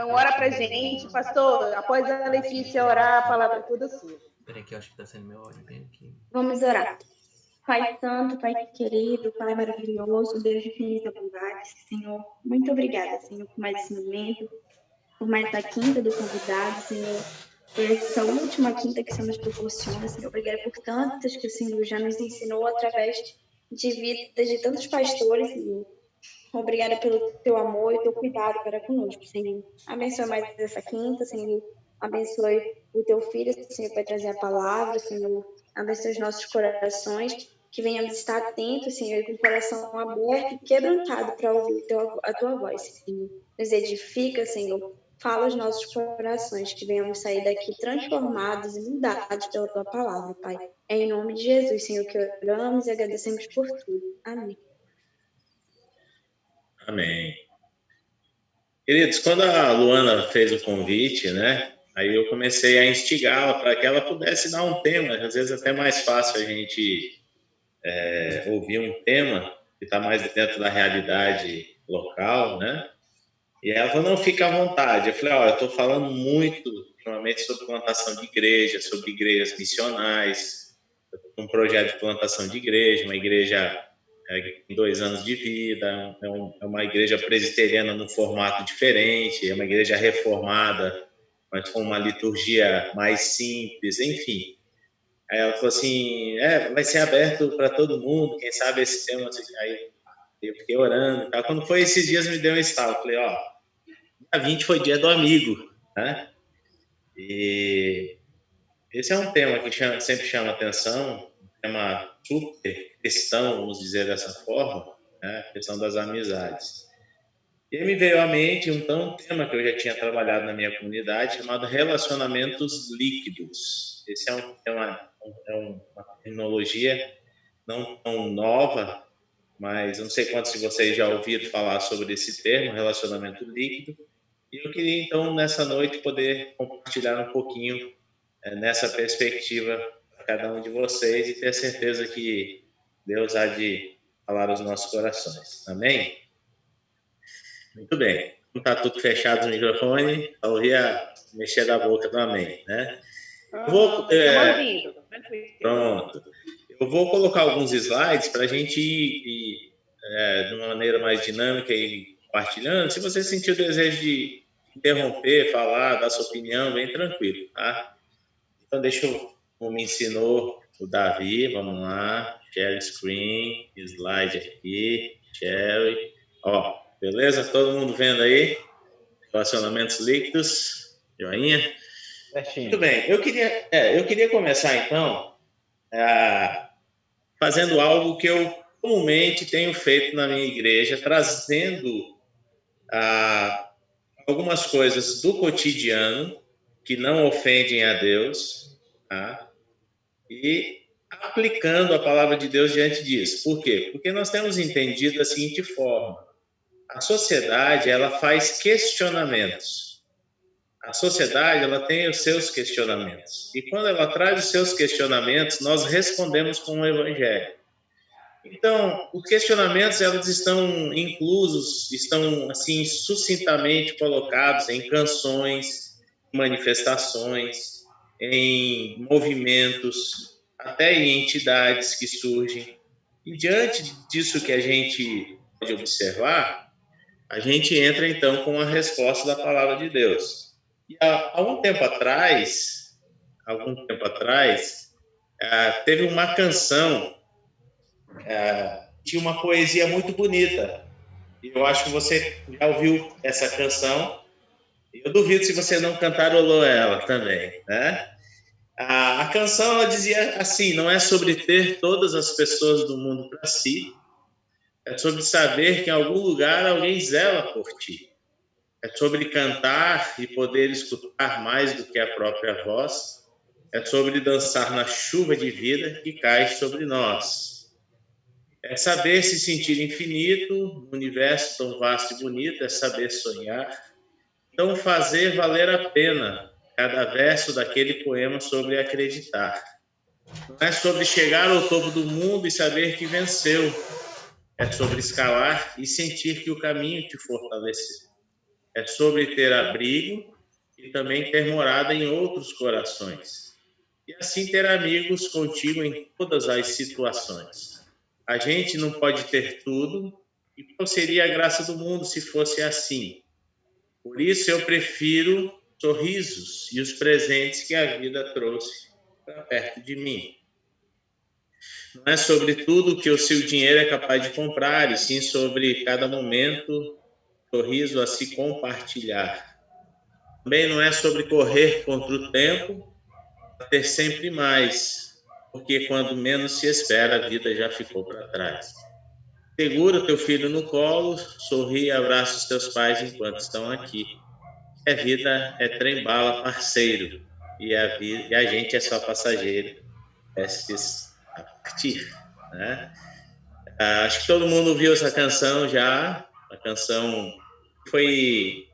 Então, ora pra gente, pastor. Após a Letícia orar, a palavra é toda sua. Peraí que eu acho que tá sendo meu áudio bem aqui. Vamos orar. Pai santo, Pai querido, Pai maravilhoso, Deus de infinita bondade, Senhor, muito obrigada, Senhor, por mais esse momento, por mais essa quinta do convidado, Senhor, por essa última quinta que o Senhor nos proporciona, Senhor. Obrigada por tantas que o Senhor já nos ensinou através de vidas de tantos pastores, Senhor. Obrigada pelo teu amor e teu cuidado para conosco, Senhor. Abençoe mais essa quinta, Senhor. Abençoe o teu filho, Senhor, para trazer a palavra, Senhor. Abençoe os nossos corações, que venhamos estar atentos, Senhor, com o coração aberto e quebrantado para ouvir a tua voz, Senhor. Nos edifica, Senhor. Fala os nossos corações, que venhamos sair daqui transformados e mudados pela tua palavra, Pai. É em nome de Jesus, Senhor, que oramos e agradecemos por tudo. Amém. Amém. Queridos, quando a Luana fez o convite, né? Aí eu comecei a instigá-la para que ela pudesse dar um tema. Às vezes até mais fácil a gente ouvir um tema que está mais dentro da realidade local, né? E ela falou, não, fica à vontade. Eu falei, eu estou falando muito ultimamente sobre plantação de igreja, sobre igrejas missionais, um projeto de plantação de igreja, uma igreja com 2 anos de vida, é uma igreja presbiteriana num formato diferente, é uma igreja reformada, mas com uma liturgia mais simples, enfim. Aí ela falou assim, vai ser aberto para todo mundo, quem sabe esse tema. Aí eu fiquei orando e tal. Quando foi esses dias, me deu um estalo. Eu falei, dia 20 foi dia do amigo, né? E esse é um tema que sempre chama atenção, um tema super cristão, vamos dizer dessa forma, né? A questão das amizades. E me veio à mente um tema que eu já tinha trabalhado na minha comunidade, chamado relacionamentos líquidos. Esse é um tema, uma terminologia não tão nova, mas não sei quantos de vocês já ouviram falar sobre esse termo, relacionamento líquido. E eu queria, então, nessa noite, poder compartilhar um pouquinho nessa perspectiva para cada um de vocês e ter certeza que Deus há de falar aos nossos corações. Amém? Muito bem. Não está tudo fechado no microfone, só ouvia mexer da boca do amém, né? Pronto. Eu vou colocar alguns slides para a gente ir de uma maneira mais dinâmica e compartilhando. Se você sentir o desejo de interromper, falar, dar sua opinião, bem tranquilo, tá? Então, como me ensinou o Davi, vamos lá, share screen, slide aqui, share, beleza? Todo mundo vendo aí? Relacionamentos líquidos, joinha? Muito bem, eu queria começar então fazendo algo que eu comumente tenho feito na minha igreja, trazendo algumas coisas do cotidiano que não ofendem a Deus, tá? E aplicando a palavra de Deus diante disso. Por quê? Porque nós temos entendido da seguinte forma: a sociedade, ela faz questionamentos. A sociedade, ela tem os seus questionamentos. E quando ela traz os seus questionamentos, nós respondemos com o evangelho. Então, os questionamentos, eles estão inclusos, estão, assim, sucintamente colocados em canções, manifestações, em movimentos, até em entidades que surgem. E diante disso que a gente pode observar, a gente entra, então, com a resposta da palavra de Deus. E há algum tempo atrás, teve uma canção, tinha uma poesia muito bonita. E eu acho que você já ouviu essa canção. Eu duvido se você não cantarolou ela também, né? A canção, ela dizia assim: não é sobre ter todas as pessoas do mundo para si, é sobre saber que em algum lugar alguém zela por ti. É sobre cantar e poder escutar mais do que a própria voz. É sobre dançar na chuva de vida que cai sobre nós. É saber se sentir infinito, no universo tão vasto e bonito, é saber sonhar. Então fazer valer a pena cada verso daquele poema sobre acreditar. Não é sobre chegar ao topo do mundo e saber que venceu. É sobre escalar e sentir que o caminho te fortaleceu. é sobre ter abrigo e também ter morada em outros corações. E assim ter amigos contigo em todas as situações. A gente não pode ter tudo, e qual seria a graça do mundo se fosse assim? Por isso eu prefiro sorrisos e os presentes que a vida trouxe para perto de mim. Não é sobre tudo que o seu dinheiro é capaz de comprar, e sim sobre cada momento, sorriso a se compartilhar. Também não é sobre correr contra o tempo, ter sempre mais, porque quando menos se espera, a vida já ficou para trás. Segura teu filho no colo, sorri e abraça os teus pais enquanto estão aqui. A vida é trem-bala parceiro, e a gente é só passageiro, prestes a partir, né? Acho que todo mundo ouviu essa canção já. A canção foi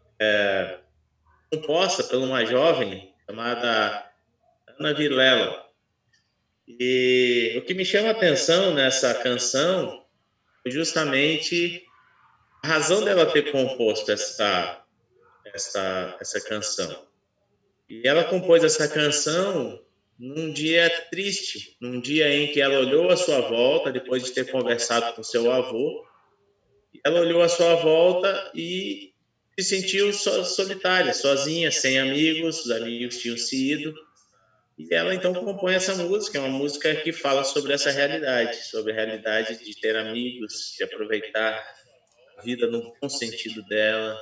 composta por uma jovem chamada Ana Vilela. E o que me chama a atenção nessa canção foi justamente a razão dela ter composto essa canção. E ela compôs essa canção num dia triste, num dia em que ela olhou à sua volta, depois de ter conversado com seu avô, ela olhou à sua volta e se sentiu solitária, sozinha, sem amigos, os amigos tinham se ido. E ela então compõe essa música, é uma música que fala sobre essa realidade, sobre a realidade de ter amigos, de aproveitar a vida no bom sentido dela,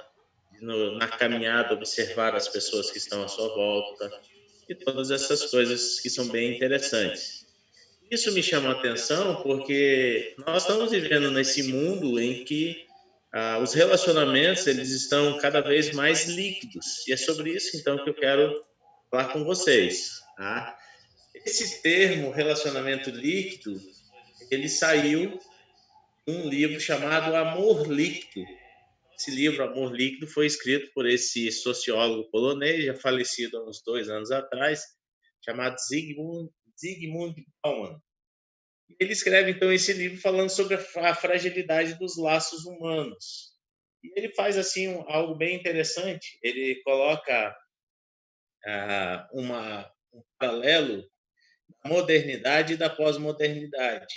na caminhada observar as pessoas que estão à sua volta e todas essas coisas que são bem interessantes. Isso me chama a atenção porque nós estamos vivendo nesse mundo em que os relacionamentos eles estão cada vez mais líquidos, e é sobre isso então que eu quero falar com vocês. Tá? Esse termo relacionamento líquido, ele saiu de um livro chamado Amor Líquido. Esse livro, Amor Líquido, foi escrito por esse sociólogo polonês, já falecido há uns 2 anos atrás, chamado Zygmunt Bauman. Ele escreve, então, esse livro falando sobre a fragilidade dos laços humanos. E ele faz, assim, algo bem interessante. Ele coloca um paralelo da modernidade e da pós-modernidade.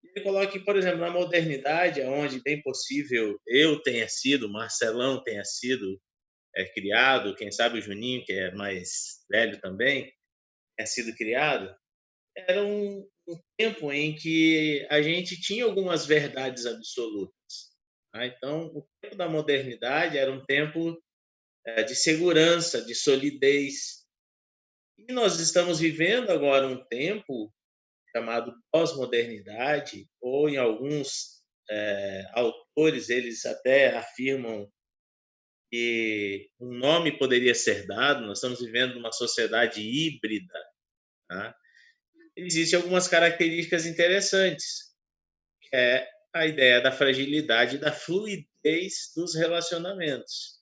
Ele coloca que, por exemplo, na modernidade, onde bem possível eu tenha sido, Marcelão tenha sido criado, quem sabe o Juninho, que é mais velho também, tenha sido criado, era um tempo em que a gente tinha algumas verdades absolutas. Tá? Então, o tempo da modernidade era um tempo de segurança, de solidez. E nós estamos vivendo agora um tempo chamado pós-modernidade, ou em alguns autores, eles até afirmam que um nome poderia ser dado, nós estamos vivendo uma sociedade híbrida. Tá? Existem algumas características interessantes, que é a ideia da fragilidade e da fluidez dos relacionamentos.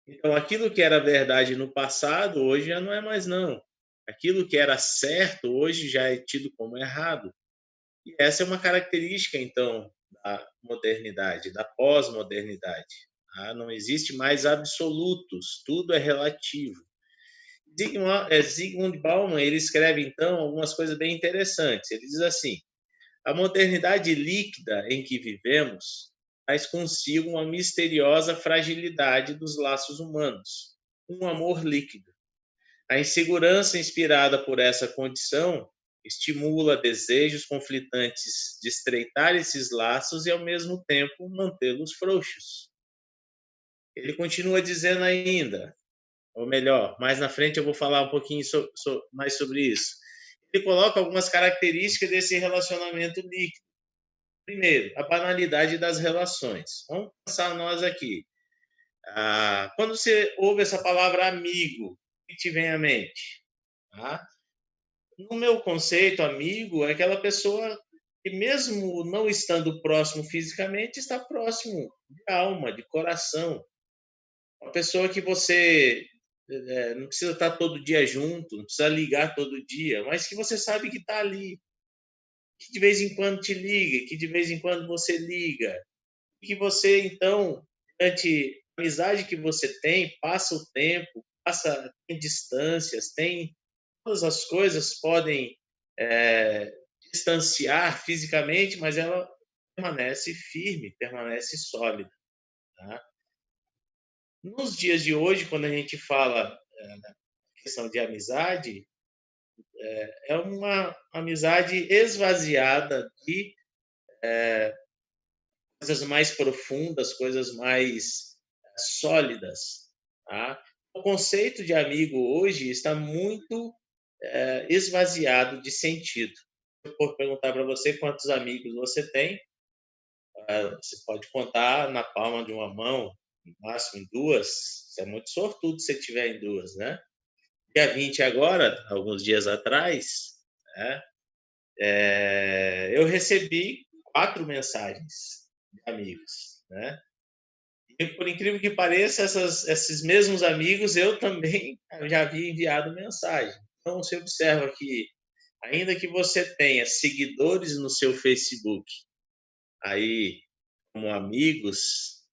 Então, aquilo que era verdade no passado, hoje já não é mais não. Aquilo que era certo, hoje já é tido como errado. E essa é uma característica, então, da modernidade, da pós-modernidade. Tá? Não existe mais absolutos, tudo é relativo. Zygmunt Bauman ele escreve, então, algumas coisas bem interessantes. Ele diz assim, a modernidade líquida em que vivemos traz consigo uma misteriosa fragilidade dos laços humanos, um amor líquido. A insegurança inspirada por essa condição estimula desejos conflitantes de estreitar esses laços e, ao mesmo tempo, mantê-los frouxos. Ele continua dizendo ainda, ou melhor, mais na frente eu vou falar um pouquinho mais sobre isso. Ele coloca algumas características desse relacionamento líquido. Primeiro, a banalidade das relações. Vamos pensar nós aqui. Quando você ouve essa palavra amigo, o que te vem à mente? No meu conceito, amigo é aquela pessoa que, mesmo não estando próximo fisicamente, está próximo de alma, de coração. Uma pessoa que você não precisa estar todo dia junto, não precisa ligar todo dia, mas que você sabe que está ali, que de vez em quando te liga, que de vez em quando você liga, e que você, então, durante A amizade que você tem passa o tempo, tem distâncias, tem todas as coisas podem distanciar fisicamente, mas ela permanece firme, permanece sólida. Tá? Nos dias de hoje, quando a gente fala questão de amizade, é uma amizade esvaziada de coisas mais profundas, coisas mais sólidas. Tá? O conceito de amigo hoje está muito esvaziado de sentido. Se eu for perguntar para você quantos amigos você tem, você pode contar na palma de uma mão, no máximo em duas. Você é muito sortudo se tiver em duas, né? Dia 20 agora, alguns dias atrás, né, eu recebi 4 mensagens de amigos, né? E, por incrível que pareça, esses mesmos amigos eu também já havia enviado mensagem. Então, você observa que, ainda que você tenha seguidores no seu Facebook, aí como amigos,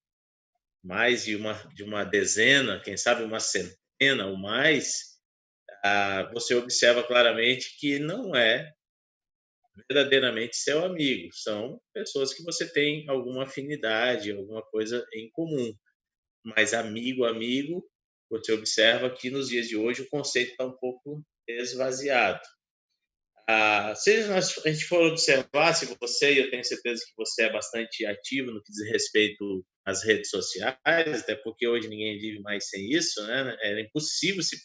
mais de uma dezena, quem sabe uma centena ou mais, você observa claramente que não é verdadeiramente seu amigo. São pessoas que você tem alguma afinidade, alguma coisa em comum. Mas amigo, você observa que nos dias de hoje o conceito está um pouco esvaziado. Se a gente for observar, se você, e eu tenho certeza que você é bastante ativo no que diz respeito às redes sociais, até porque hoje ninguém vive mais sem isso, né? É impossível se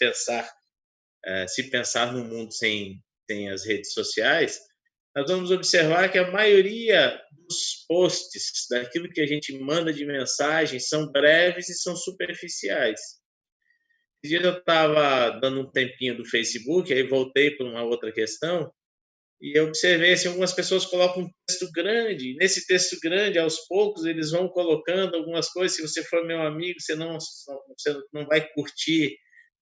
pensar num mundo sem as redes sociais. Nós vamos observar que a maioria dos posts, daquilo que a gente manda de mensagem, são breves e são superficiais. Esse dia eu estava dando um tempinho do Facebook, aí voltei para uma outra questão, e eu observei assim, algumas pessoas colocam um texto grande, e nesse texto grande, aos poucos, eles vão colocando algumas coisas. Se você for meu amigo, você não vai curtir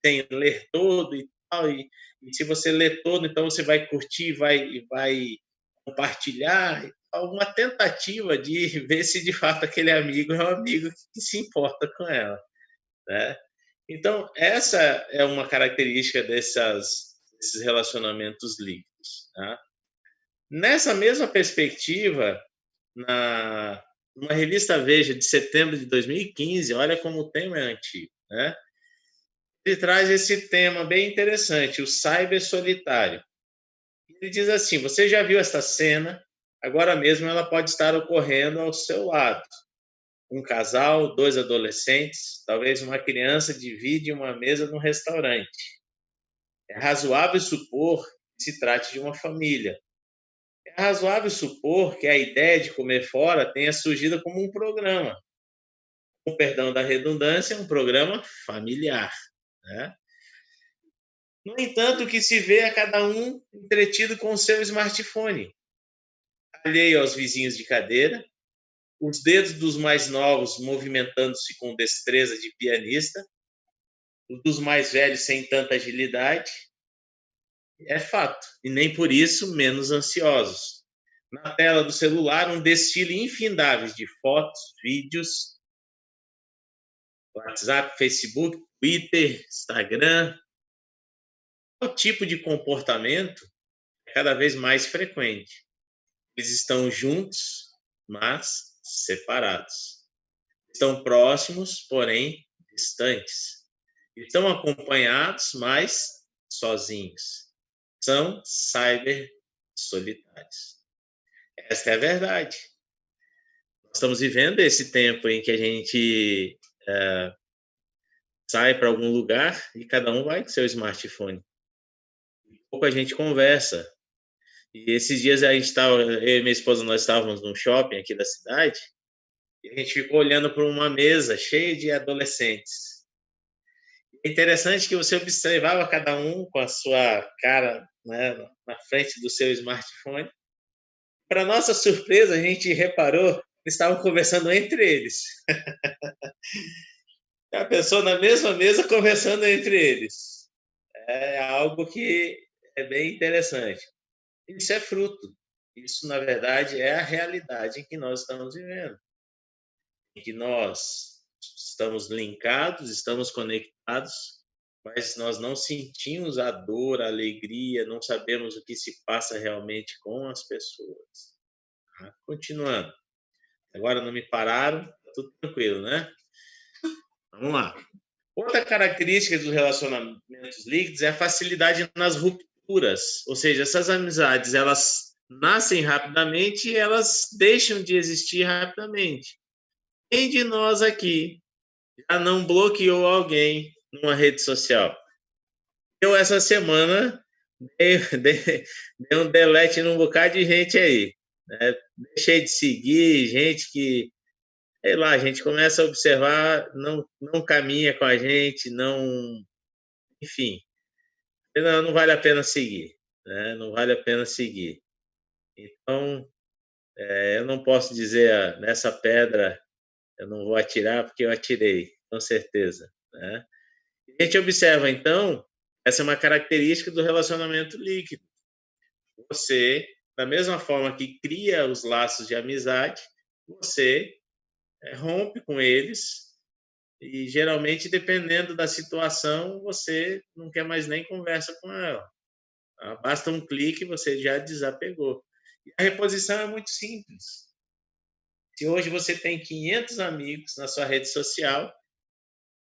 sem ler todo e tal, e se você ler todo, então você vai curtir, vai compartilhar, alguma tentativa de ver se de fato aquele amigo é um amigo que se importa com ela, né? Então, essa é uma característica desses relacionamentos líquidos. Tá? Nessa mesma perspectiva, numa revista Veja de setembro de 2015, olha como o tema é antigo, né? Ele traz esse tema bem interessante, o cyber solitário. Ele diz assim: você já viu essa cena? Agora mesmo ela pode estar ocorrendo ao seu lado. Um casal, 2 adolescentes, talvez uma criança divide uma mesa num restaurante. É razoável supor que se trate de uma família. É razoável supor que a ideia de comer fora tenha surgido como um programa. Com perdão da redundância, um programa familiar. Né? No entanto, o que se vê é cada um entretido com o seu smartphone, alheio aos vizinhos de cadeira, os dedos dos mais novos movimentando-se com destreza de pianista, os dos mais velhos sem tanta agilidade. É fato, e nem por isso menos ansiosos. Na tela do celular, um desfile infindável de fotos, vídeos, WhatsApp, Facebook, Twitter, Instagram. O tipo de comportamento é cada vez mais frequente. Eles estão juntos, mas separados. Estão próximos, porém distantes. Estão acompanhados, mas sozinhos. São cyber solitários. Esta é a verdade. Nós estamos vivendo esse tempo em que a gente sai para algum lugar e cada um vai com seu smartphone. Pouco a gente conversa. E esses dias eu e minha esposa, nós estávamos num shopping aqui da cidade e a gente ficou olhando para uma mesa cheia de adolescentes. É interessante que você observava cada um com a sua cara, né, na frente do seu smartphone. Para nossa surpresa, a gente reparou que eles estavam conversando entre eles. A pessoa na mesma mesa conversando entre eles. É algo que é bem interessante. Isso é fruto. Isso, na verdade, é a realidade em que nós estamos vivendo. Em que nós estamos linkados, estamos conectados, mas nós não sentimos a dor, a alegria, não sabemos o que se passa realmente com as pessoas. Tá? Continuando. Agora não me pararam, tá tudo tranquilo, né? Vamos lá. Outra característica dos relacionamentos líquidos é a facilidade nas rupturas, ou seja, essas amizades, elas nascem rapidamente e elas deixam de existir rapidamente. Quem de nós aqui já não bloqueou alguém numa rede social? Eu, essa semana, dei um delete num bocado de gente aí. Né? Deixei de seguir gente que, sei lá, a gente começa a observar, não caminha com a gente, não. Enfim, não vale a pena seguir. Né? Não vale a pena seguir. Então, eu não posso dizer nessa pedra eu não vou atirar porque eu atirei, com certeza. Né? A gente observa, então, essa é uma característica do relacionamento líquido. Você, da mesma forma que cria os laços de amizade, você rompe com eles e, geralmente, dependendo da situação, você não quer mais nem conversa com ela. Basta um clique e você já desapegou. E a reposição é muito simples. Se hoje você tem 500 amigos na sua rede social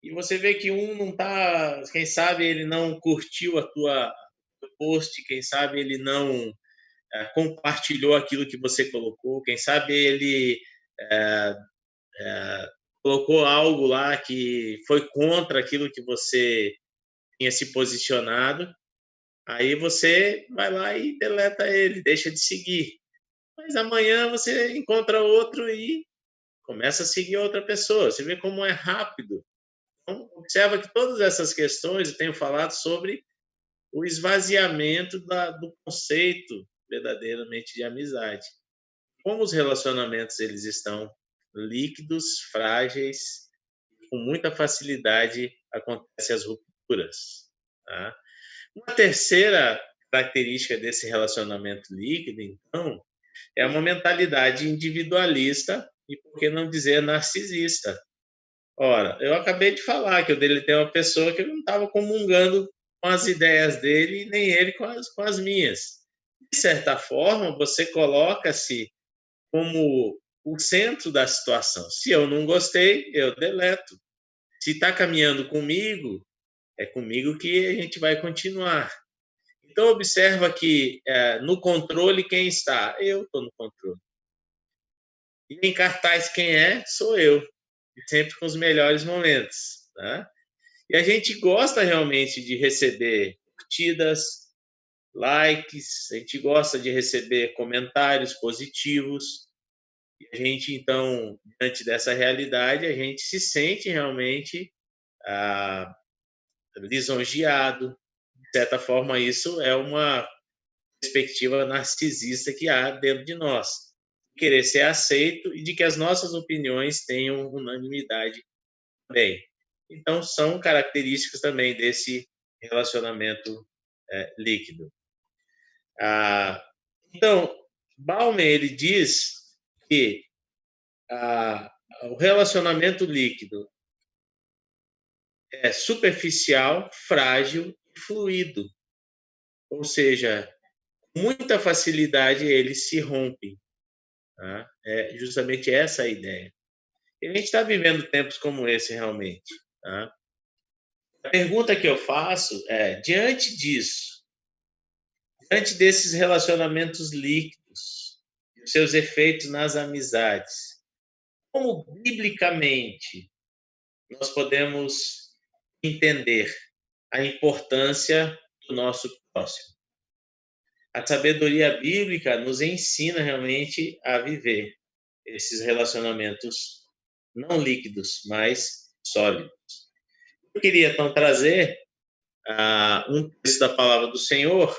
e você vê que um não está, quem sabe ele não curtiu a tua post, quem sabe ele não compartilhou aquilo que você colocou, quem sabe ele colocou algo lá que foi contra aquilo que você tinha se posicionado, aí você vai lá e deleta ele, deixa de seguir. Mas amanhã você encontra outro e começa a seguir outra pessoa. Você vê como é rápido. Então, observa que todas essas questões, eu tenho falado sobre o esvaziamento do conceito verdadeiramente de amizade. Como os relacionamentos eles estão líquidos, frágeis, com muita facilidade acontecem as rupturas. Tá? Uma terceira característica desse relacionamento líquido, então, é uma mentalidade individualista e, por que não dizer, narcisista. Ora, eu acabei de falar que eu deletei uma pessoa que eu não estava comungando com as ideias dele, nem ele com as minhas. De certa forma, você coloca-se como o centro da situação. Se eu não gostei, eu deleto. Se está caminhando comigo, é comigo que a gente vai continuar. Então, observa que no controle quem está? Eu estou no controle. E em cartaz quem é? Sou eu. Sempre com os melhores momentos. Tá? E a gente gosta realmente de receber curtidas, likes, a gente gosta de receber comentários positivos. E a gente, então, diante dessa realidade, a gente se sente realmente lisonjeado. De certa forma, isso é uma perspectiva narcisista que há dentro de nós. Querer ser aceito e de que as nossas opiniões tenham unanimidade também. Então, são características também desse relacionamento líquido. Então, Bauman ele diz que o relacionamento líquido é superficial, frágil e fluido. Ou seja, com muita facilidade eles se rompem. Tá? É justamente essa a ideia. E a gente está vivendo tempos como esse realmente. Tá? A pergunta que eu faço é, diante disso, diante desses relacionamentos líquidos, seus efeitos nas amizades, como biblicamente nós podemos entender a importância do nosso próximo? A sabedoria bíblica nos ensina realmente a viver esses relacionamentos não líquidos, mas sólidos. Eu queria, então, trazer um texto da palavra do Senhor,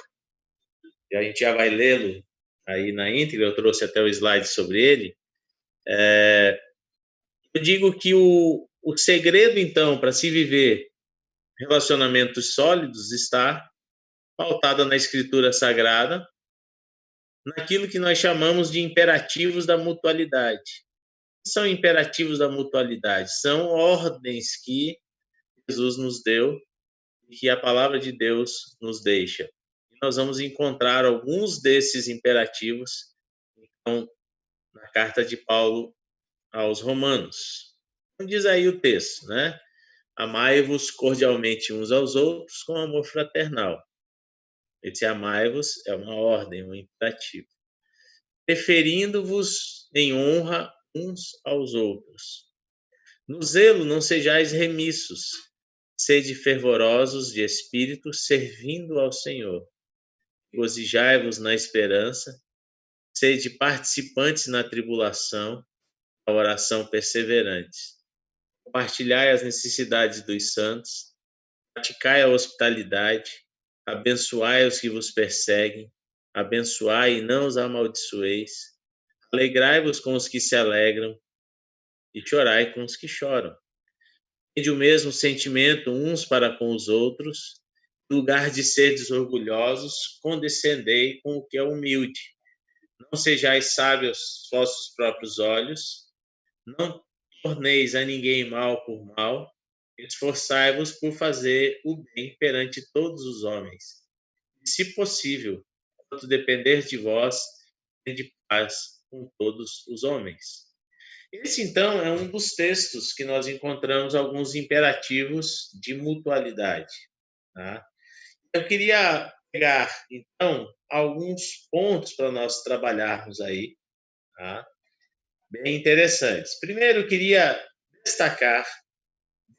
e a gente já vai lê-lo aí na íntegra, eu trouxe até o slide sobre ele. Eu digo que o segredo, então, para se viver relacionamentos sólidos está pautado na Escritura Sagrada, naquilo que nós chamamos de imperativos da mutualidade. São imperativos da mutualidade, são ordens que Jesus nos deu e que a palavra de Deus nos deixa. E nós vamos encontrar alguns desses imperativos então, na carta de Paulo aos Romanos. Então, diz aí o texto, né? Amai-vos cordialmente uns aos outros com amor fraternal. Esse amai-vos é uma ordem, um imperativo. Preferindo-vos em honra uns aos outros. No zelo não sejais remissos, sede fervorosos de espírito, servindo ao Senhor. Regozijai-vos na esperança, sede participantes na tribulação, a oração perseverante. Compartilhai as necessidades dos santos, praticai a hospitalidade, abençoai os que vos perseguem, abençoai e não os amaldiçoeis, alegrai-vos com os que se alegram e chorai com os que choram. Tende o mesmo sentimento uns para com os outros, em lugar de serdes orgulhosos, condescendei com o que é humilde. Não sejais sábios aos vossos próprios olhos, não torneis a ninguém mal por mal, esforçai-vos por fazer o bem perante todos os homens. E, se possível, quanto depender de vós, tende paz com todos os homens. Esse, então, é um dos textos que nós encontramos alguns imperativos de mutualidade. Tá? Eu queria pegar, então, alguns pontos para nós trabalharmos aí, tá? Bem interessantes. Primeiro, eu queria destacar,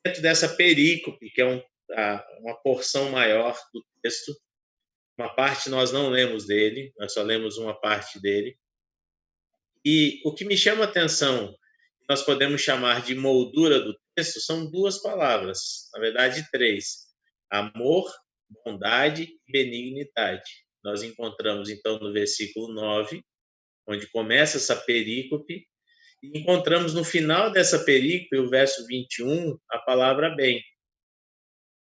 dentro dessa perícope, que é uma porção maior do texto, uma parte nós não lemos dele, nós só lemos uma parte dele, e o que me chama a atenção, nós podemos chamar de moldura do texto, são duas palavras, na verdade três: amor, bondade e benignidade. Nós encontramos então no versículo 9, onde começa essa perícope, e encontramos no final dessa perícope, o verso 21, a palavra bem.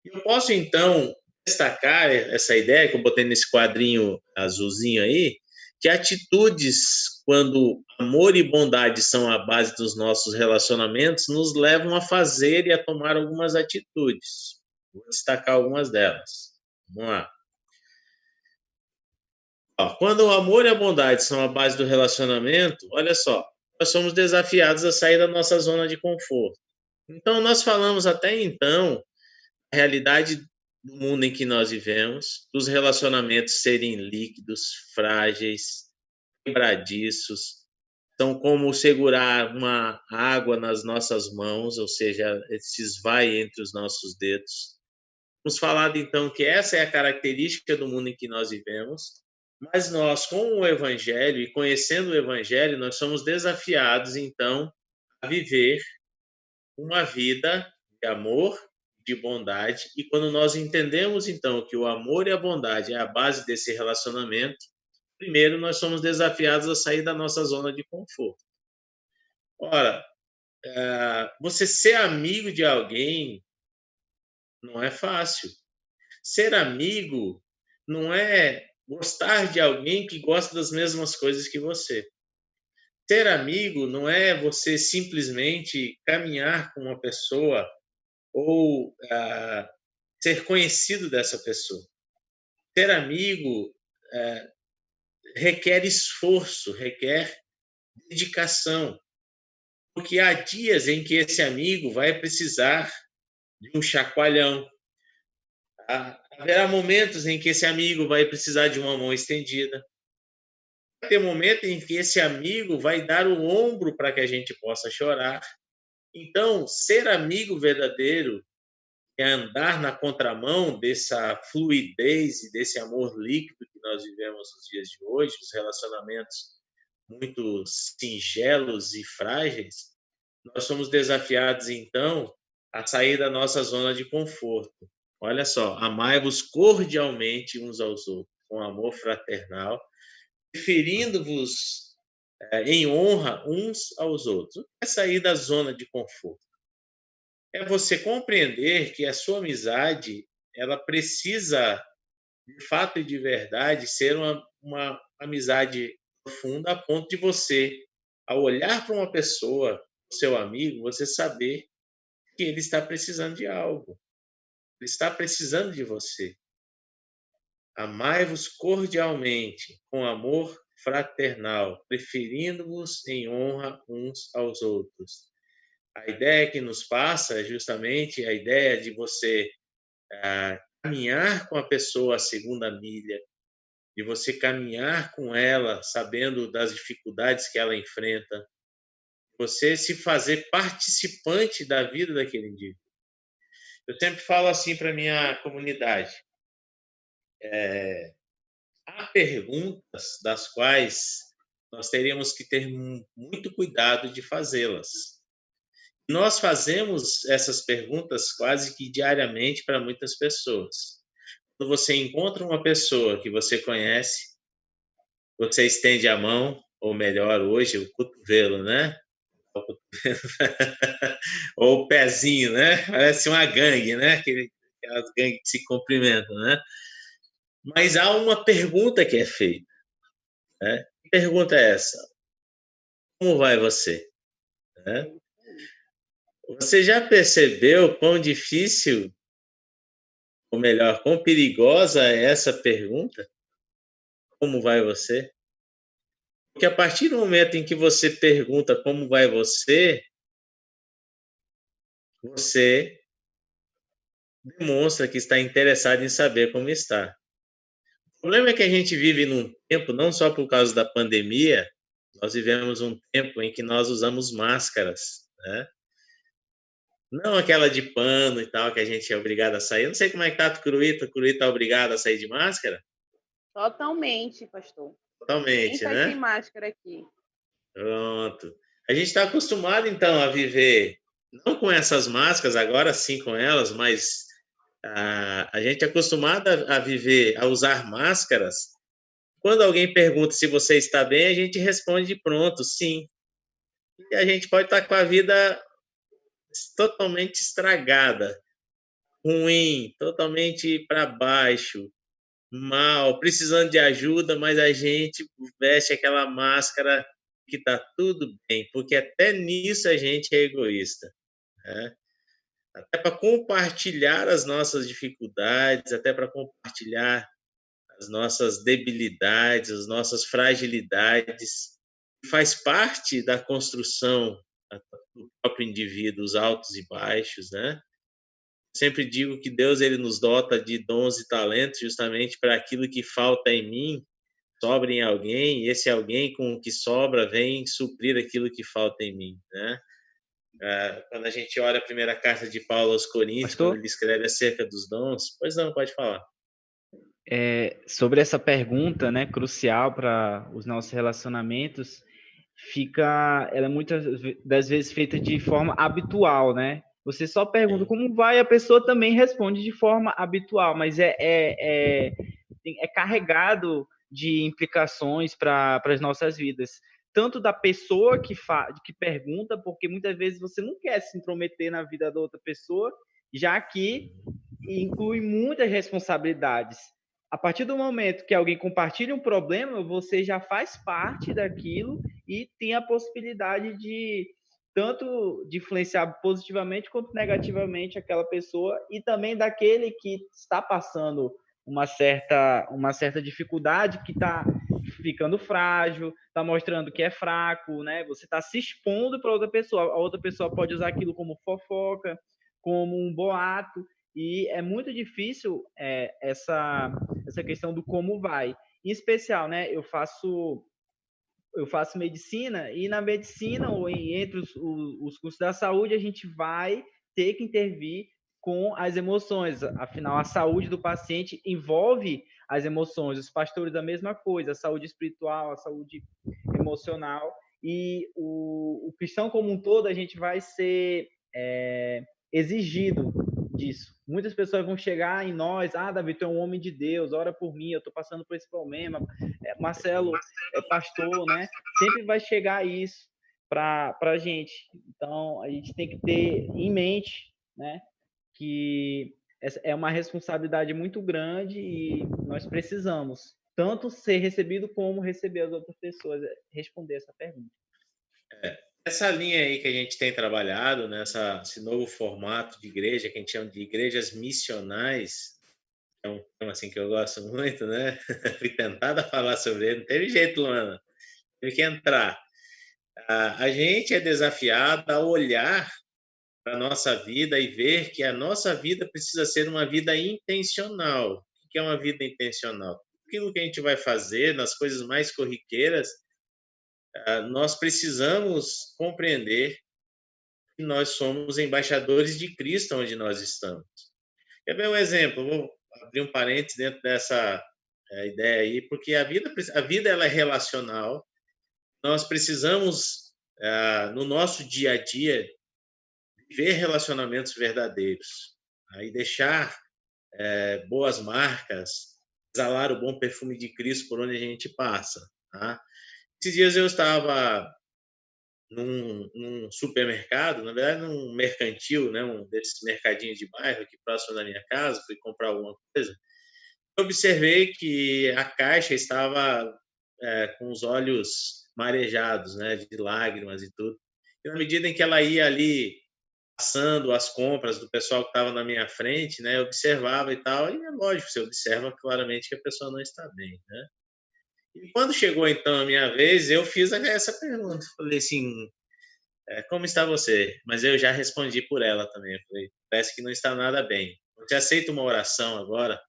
Eu posso então destacar essa ideia que eu botei nesse quadrinho azulzinho aí, que atitudes, quando amor e bondade são a base dos nossos relacionamentos, nos levam a fazer e a tomar algumas atitudes. Vou destacar algumas delas. Vamos lá. Quando o amor e a bondade são a base do relacionamento, olha só, nós somos desafiados a sair da nossa zona de conforto. Então, nós falamos até então a realidade do mundo em que nós vivemos, dos relacionamentos serem líquidos, frágeis, quebradiços, são como segurar uma água nas nossas mãos, ou seja, esses vai entre os nossos dedos. Vamos falar então que essa é a característica do mundo em que nós vivemos, mas nós, com o Evangelho e conhecendo o Evangelho, nós somos desafiados então a viver uma vida de amor, de bondade, e quando nós entendemos então que o amor e a bondade é a base desse relacionamento, primeiro nós somos desafiados a sair da nossa zona de conforto. Ora, você ser amigo de alguém não é fácil. Ser amigo não é gostar de alguém que gosta das mesmas coisas que você. Ser amigo não é você simplesmente caminhar com uma pessoa ou ser conhecido dessa pessoa. Ser amigo requer esforço, requer dedicação, porque há dias em que esse amigo vai precisar de um chacoalhão. Haverá momentos em que esse amigo vai precisar de uma mão estendida. Vai ter momento em que esse amigo vai dar o ombro para que a gente possa chorar. Então, ser amigo verdadeiro é andar na contramão dessa fluidez e desse amor líquido que nós vivemos nos dias de hoje, os relacionamentos muito singelos e frágeis. Nós somos desafiados, então, a sair da nossa zona de conforto. Olha só, amai-vos cordialmente uns aos outros, com amor fraternal, preferindo-vos em honra uns aos outros. É sair da zona de conforto. É você compreender que a sua amizade, ela precisa, de fato e de verdade, ser uma amizade profunda a ponto de você, ao olhar para uma pessoa, o seu amigo, você saber que ele está precisando de algo. Ele está precisando de você. Amai-vos cordialmente, com amor fraternal, preferindo-vos em honra uns aos outros. A ideia que nos passa é justamente a ideia de você caminhar com a pessoa a segunda milha, de você caminhar com ela sabendo das dificuldades que ela enfrenta, você se fazer participante da vida daquele indivíduo. Eu sempre falo assim para minha comunidade, há perguntas das quais nós teríamos que ter muito cuidado de fazê-las. Nós fazemos essas perguntas quase que diariamente para muitas pessoas. Quando você encontra uma pessoa que você conhece, você estende a mão, ou melhor, hoje, o cotovelo, né? Ou o pezinho, né? Parece uma gangue, né? Aquelas gangues que se cumprimentam, né? Mas há uma pergunta que é feita, né? Que pergunta é essa? Como vai você? Né? Você já percebeu quão difícil, ou melhor, quão perigosa é essa pergunta? Como vai você? Porque a partir do momento em que você pergunta como vai você, você demonstra que está interessado em saber como está. O problema é que a gente vive num tempo, não só por causa da pandemia, nós vivemos um tempo em que nós usamos máscaras, né? Não aquela de pano e tal, que a gente é obrigado a sair. Eu não sei como é que tá o Curuí tá obrigado a sair de máscara? Totalmente, pastor. Quem Totalmente, sai sem né? máscara aqui? Pronto. A gente está acostumado, então, a viver, não com essas máscaras, agora sim com elas, mas a gente é acostumado a viver, a usar máscaras. Quando alguém pergunta se você está bem, a gente responde pronto, sim. E a gente pode estar com a vida totalmente estragada, ruim, totalmente para baixo, mal, precisando de ajuda, mas a gente veste aquela máscara que está tudo bem, porque até nisso a gente é egoísta, né? Até para compartilhar as nossas dificuldades, até para compartilhar as nossas debilidades, as nossas fragilidades, faz parte da construção do próprio indivíduo, os altos e baixos, né? Sempre digo que Deus ele nos dota de dons e talentos justamente para aquilo que falta em mim, sobra em alguém, e esse alguém com o que sobra vem suprir aquilo que falta em mim, né? Quando a gente olha a primeira carta de Paulo aos Coríntios, Pastor? quando ele escreve acerca dos dons, pois não, pode falar. Sobre essa pergunta, né, crucial para os nossos relacionamentos, ela é muitas das vezes feita de forma habitual, né? Você só pergunta como vai, a pessoa também responde de forma habitual, mas é carregado de implicações para as nossas vidas. Tanto da pessoa que pergunta, porque muitas vezes você não quer se intrometer na vida da outra pessoa, já que inclui muitas responsabilidades. A partir do momento que alguém compartilha um problema, você já faz parte daquilo e tem a possibilidade de tanto de influenciar positivamente quanto negativamente aquela pessoa e também daquele que está passando uma certa dificuldade, que está ficando frágil, está mostrando que é fraco, né? Você está se expondo para outra pessoa. A outra pessoa pode usar aquilo como fofoca, como um boato, e é muito difícil essa questão do como vai. Em especial, né? Eu faço medicina, e na medicina, ou entre os cursos da saúde, a gente vai ter que intervir com as emoções. Afinal, a saúde do paciente envolve as emoções. Os pastores, a mesma coisa, a saúde espiritual, a saúde emocional. E o cristão como um todo, a gente vai ser exigido disso. Muitas pessoas vão chegar em nós, Davi, tu é um homem de Deus, ora por mim, eu estou passando por esse problema. Marcelo é pastor, né? Sempre vai chegar isso para a gente. Então, a gente tem que ter em mente, né, que essa é uma responsabilidade muito grande e nós precisamos tanto ser recebido como receber as outras pessoas, responder essa pergunta. Essa linha aí que a gente tem trabalhado, esse novo formato de igreja, que a gente chama de igrejas missionais, é um tema assim que eu gosto muito, né? Fui tentada a falar sobre ele, não teve jeito, Luana, teve que entrar. A gente é desafiado a olhar para a nossa vida e ver que a nossa vida precisa ser uma vida intencional. O que é uma vida intencional? Aquilo que a gente vai fazer nas coisas mais corriqueiras, nós precisamos compreender que nós somos embaixadores de Cristo onde nós estamos. Quer ver um exemplo? Vou abrir um parênteses dentro dessa ideia aí, porque a vida ela é relacional. Nós precisamos, no nosso dia a dia, ver relacionamentos verdadeiros, aí deixar boas marcas, exalar o bom perfume de Cristo por onde a gente passa. Tá? Esses dias eu estava num supermercado, na verdade num mercantil, né, um desses mercadinhos de bairro aqui próximo da minha casa, fui comprar alguma coisa. Eu observei que a caixa estava com os olhos marejados, né, de lágrimas e tudo. E na medida em que ela ia ali passando as compras do pessoal que estava na minha frente, né, eu observava e tal, e é lógico, você observa claramente que a pessoa não está bem, né? E quando chegou então a minha vez, eu fiz essa pergunta, falei assim, como está você? Mas eu já respondi por ela também, eu falei, parece que não está nada bem. Você aceita uma oração agora?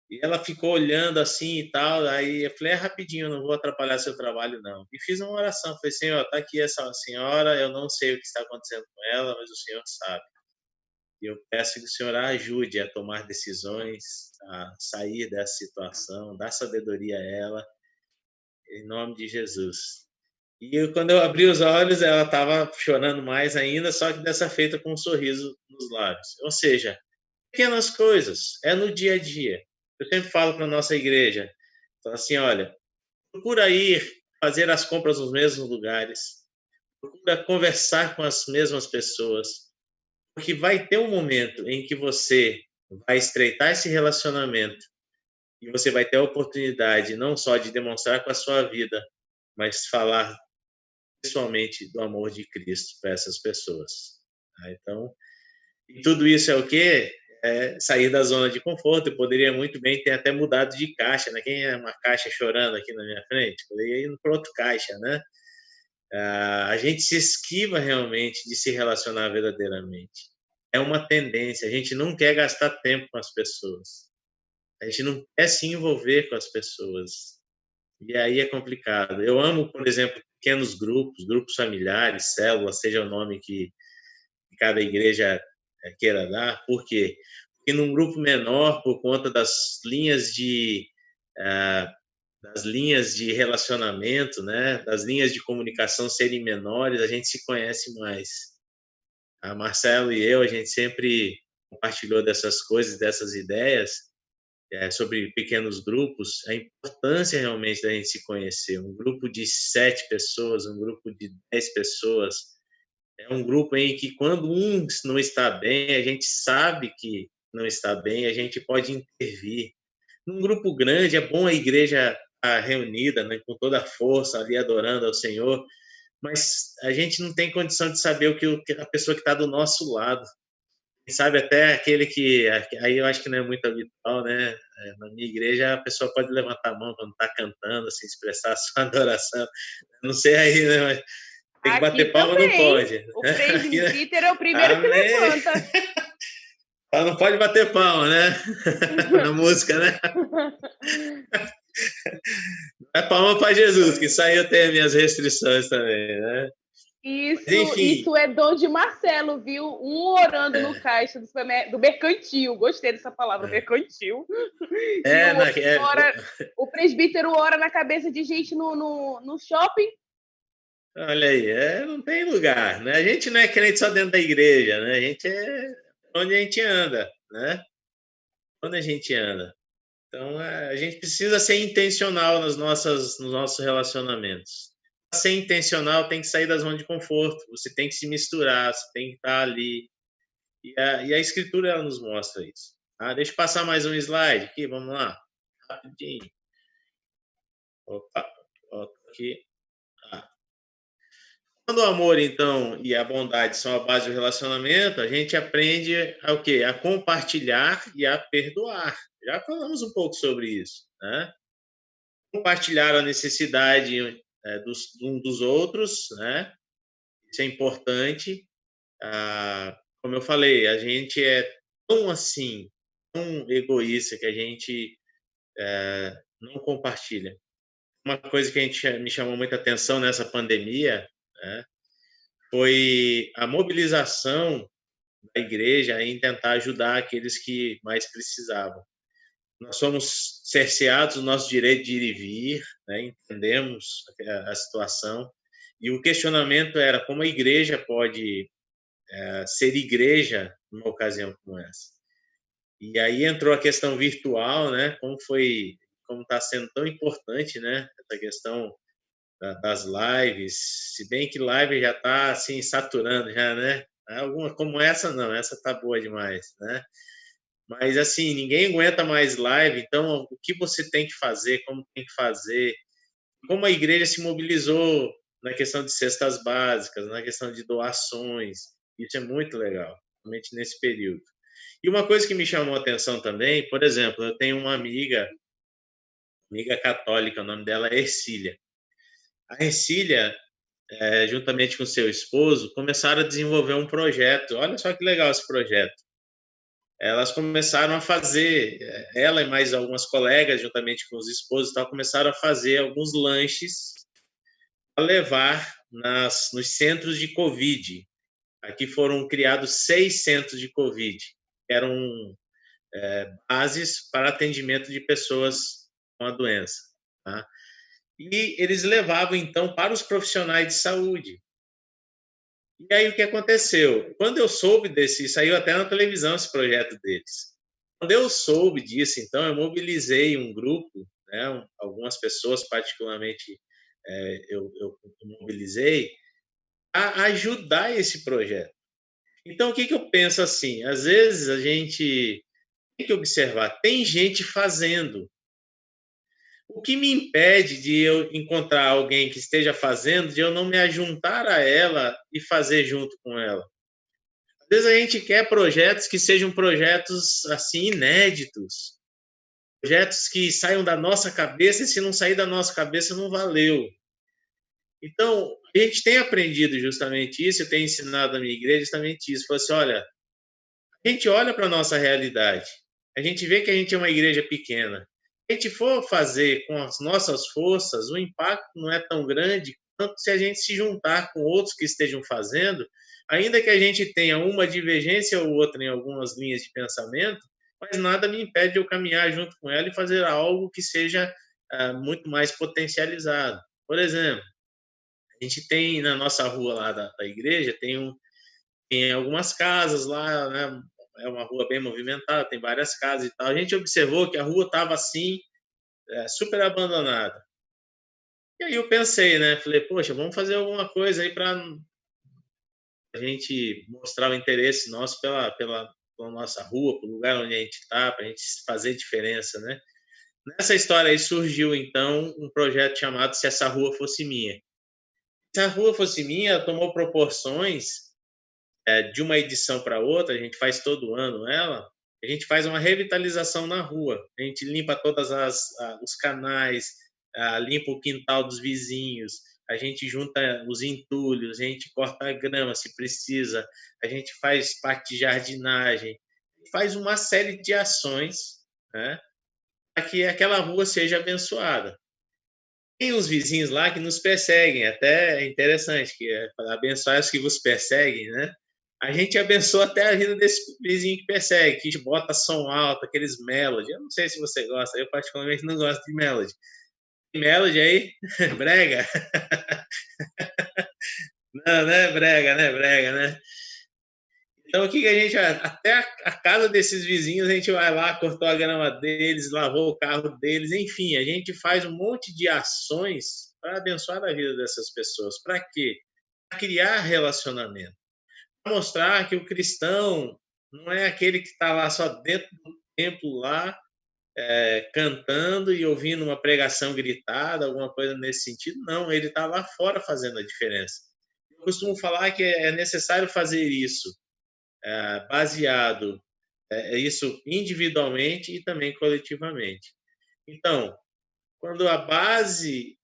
E ela ficou olhando assim e tal, aí eu falei, rapidinho, não vou atrapalhar seu trabalho não. E fiz uma oração, falei, Senhor, está aqui essa senhora, eu não sei o que está acontecendo com ela, mas o Senhor sabe. E eu peço que o Senhor a ajude a tomar decisões, a sair dessa situação, dar sabedoria a ela, em nome de Jesus. E quando eu abri os olhos, ela estava chorando mais ainda, só que dessa feita com um sorriso nos lábios. Ou seja, pequenas coisas, é no dia a dia. Eu sempre falo para a nossa igreja, então, assim, olha, procura ir fazer as compras nos mesmos lugares, procura conversar com as mesmas pessoas, porque vai ter um momento em que você vai estreitar esse relacionamento e você vai ter a oportunidade não só de demonstrar com a sua vida, mas falar pessoalmente do amor de Cristo para essas pessoas. Então, e tudo isso é o quê? É sair da zona de conforto. Eu poderia muito bem ter até mudado de caixa, né? Quem é uma caixa chorando aqui na minha frente? Poderia ir para outro caixa, né? A gente se esquiva realmente de se relacionar verdadeiramente. É uma tendência. A gente não quer gastar tempo com as pessoas. A gente não quer se envolver com as pessoas. E aí é complicado. Eu amo, por exemplo, pequenos grupos familiares, células, seja o nome que cada igreja queira dar. Por quê? Porque num grupo menor, por conta das linhas de relacionamento, né, das linhas de comunicação serem menores, a gente se conhece mais. A Marcelo e eu, a gente sempre compartilhou dessas coisas, dessas ideias, sobre pequenos grupos, a importância realmente da gente se conhecer. Um grupo de 7 pessoas, um grupo de 10 pessoas, é um grupo em que quando um não está bem, a gente sabe que não está bem, a gente pode intervir. Num grupo grande, é bom a igreja estar reunida, né, com toda a força, ali adorando ao Senhor, mas a gente não tem condição de saber o que a pessoa que está do nosso lado. Quem sabe até aquele que... Aí eu acho que não é muito habitual, né? Na minha igreja, a pessoa pode levantar a mão quando está cantando, assim, expressar a sua adoração. Não sei aí, né? Mas tem que bater palma, não pode. O presbítero é o primeiro que levanta. Ela não pode bater palma, né? Na música, né? É palma para Jesus, que saiu tem minhas restrições também, né? Isso é dom de Marcelo, viu? Um orando no caixa do mercantil. Gostei dessa palavra, mercantil. O presbítero ora na cabeça de gente no shopping. Olha aí, não tem lugar, né? A gente não é crente só dentro da igreja, né? A gente é onde a gente anda, né? Onde a gente anda. Então, a gente precisa ser intencional nos nossos relacionamentos. Para ser intencional, tem que sair da zona de conforto. Você tem que se misturar, você tem que estar ali. E a Escritura, ela nos mostra isso. Deixa eu passar mais um slide aqui, vamos lá. Rapidinho. Opa, volta aqui. Quando o amor, então, e a bondade são a base do relacionamento, a gente aprende a o quê? A compartilhar e a perdoar. Já falamos um pouco sobre isso, né? Compartilhar a necessidade um dos outros, né? Isso é importante. Como eu falei, a gente é tão assim, tão egoísta que a gente não compartilha. Uma coisa que me chamou muita atenção nessa pandemia, né, foi a mobilização da igreja em tentar ajudar aqueles que mais precisavam. Nós somos cerceados do nosso direito de ir e vir, né, entendemos a situação, e o questionamento era como a igreja pode ser igreja numa ocasião como essa. E aí entrou a questão virtual, né? Como está sendo tão importante, né? Essa questão das lives, se bem que live já está assim saturando já, né? Alguma como essa não, essa tá boa demais, né? Mas assim, ninguém aguenta mais live, então o que você tem que fazer, como tem que fazer, como a igreja se mobilizou na questão de cestas básicas, na questão de doações, isso é muito legal, realmente nesse período. E uma coisa que me chamou a atenção também, por exemplo, eu tenho uma amiga católica, o nome dela é Ercília. A Ercília, juntamente com seu esposo, começaram a desenvolver um projeto. Olha só que legal esse projeto. Elas começaram a fazer, ela e mais algumas colegas, juntamente com os esposos, começaram a fazer alguns lanches para levar nos centros de Covid. Aqui foram criados 6 centros de Covid, que eram bases para atendimento de pessoas com a doença. Tá? E eles levavam, então, para os profissionais de saúde. E aí o que aconteceu? Quando eu soube saiu até na televisão esse projeto deles. Quando eu soube disso, então, eu mobilizei um grupo, né, algumas pessoas, particularmente, eu mobilizei, a ajudar esse projeto. Então, o que eu penso assim? Às vezes a gente tem que observar, tem gente fazendo. O que me impede de eu encontrar alguém que esteja fazendo, de eu não me ajuntar a ela e fazer junto com ela? Às vezes a gente quer projetos que sejam projetos assim inéditos, projetos que saiam da nossa cabeça, e se não sair da nossa cabeça não valeu. Então, a gente tem aprendido justamente isso, eu tenho ensinado na minha igreja justamente isso. Falei assim, olha, a gente olha para a nossa realidade, a gente vê que a gente é uma igreja pequena. Se a gente for fazer com as nossas forças, o impacto não é tão grande quanto se a gente se juntar com outros que estejam fazendo, ainda que a gente tenha uma divergência ou outra em algumas linhas de pensamento, mas nada me impede de eu caminhar junto com ela e fazer algo que seja muito mais potencializado. Por exemplo, a gente tem na nossa rua lá da igreja, tem algumas casas lá, né? É uma rua bem movimentada, tem várias casas e tal. A gente observou que a rua estava assim, super abandonada. E aí eu pensei, né? Falei, poxa, vamos fazer alguma coisa aí para a gente mostrar o interesse nosso pela nossa rua, pelo lugar onde a gente está, para a gente fazer diferença, né? Nessa história aí surgiu, então, um projeto chamado Se Essa Rua Fosse Minha. Se a Rua Fosse Minha, tomou proporções de uma edição para outra, a gente faz todo ano ela, a gente faz uma revitalização na rua. A gente limpa todos os canais, limpa o quintal dos vizinhos, a gente junta os entulhos, a gente corta a grama se precisa, a gente faz parte de jardinagem, faz uma série de ações, né, para que aquela rua seja abençoada. Tem uns vizinhos lá que nos perseguem, até é interessante, que é para abençoar os que vos perseguem, né? A gente abençoa até a vida desse vizinho que persegue, que bota som alto, aqueles melody. Eu não sei se você gosta, eu particularmente não gosto de melody. Tem melody aí? Brega? Não, né? Brega, né? Brega, né? Então, o que a gente... Até a casa desses vizinhos, a gente vai lá, cortou a grama deles, lavou o carro deles, enfim, a gente faz um monte de ações para abençoar a vida dessas pessoas. Para quê? Para criar relacionamento. Para mostrar que o cristão não é aquele que está lá só dentro do templo lá, cantando e ouvindo uma pregação gritada, alguma coisa nesse sentido. Não, ele está lá fora fazendo a diferença. costumo falar que é necessário fazer isso, baseado isso individualmente e também coletivamente. Então, quando a base,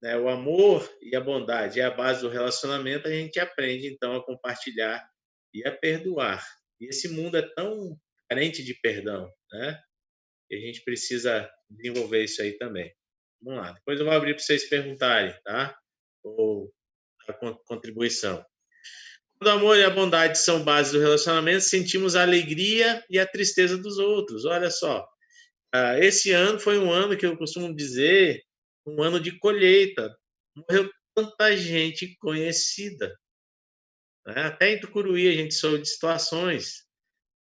né, o amor e a bondade é a base do relacionamento, a gente aprende então a compartilhar e a perdoar. E esse mundo é tão carente de perdão, né? E a gente precisa desenvolver isso aí também. Vamos lá. Depois eu vou abrir para vocês perguntarem, tá? Ou a contribuição. Quando o amor e a bondade são bases do relacionamento, sentimos a alegria e a tristeza dos outros. Olha só. Esse ano foi um ano que eu costumo dizer, um ano de colheita. Morreu tanta gente conhecida, né? Até em Tucuruí a gente soube de situações,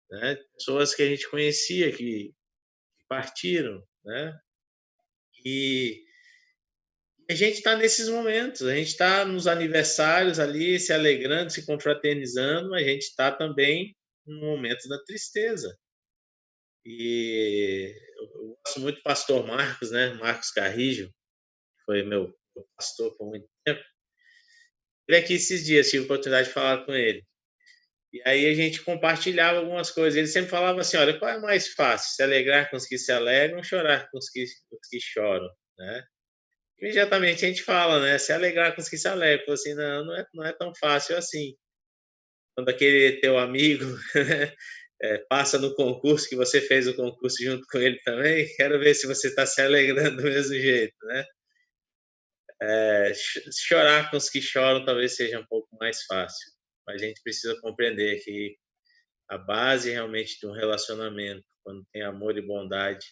né? Pessoas que a gente conhecia que partiram, né? E a gente está nesses momentos, a gente está nos aniversários ali, se alegrando, se confraternizando, a gente está também no momento da tristeza. E eu gosto muito do pastor Marcos, né? Marcos Carrijo, que foi meu pastor por muito tempo. Ele aqui esses dias, tive a oportunidade de falar com ele. E aí a gente compartilhava algumas coisas. Ele sempre falava assim, olha, qual é mais fácil? Se alegrar com os que se alegram ou chorar com os que choram, né? Imediatamente a gente fala, né? Se alegrar com os que se alegram. Assim, não é tão fácil assim. Quando aquele teu amigo passa no concurso, que você fez o concurso junto com ele também, quero ver se você está se alegrando do mesmo jeito, né? Chorar com os que choram talvez seja um pouco mais fácil, mas a gente precisa compreender que a base realmente de um relacionamento, quando tem amor e bondade,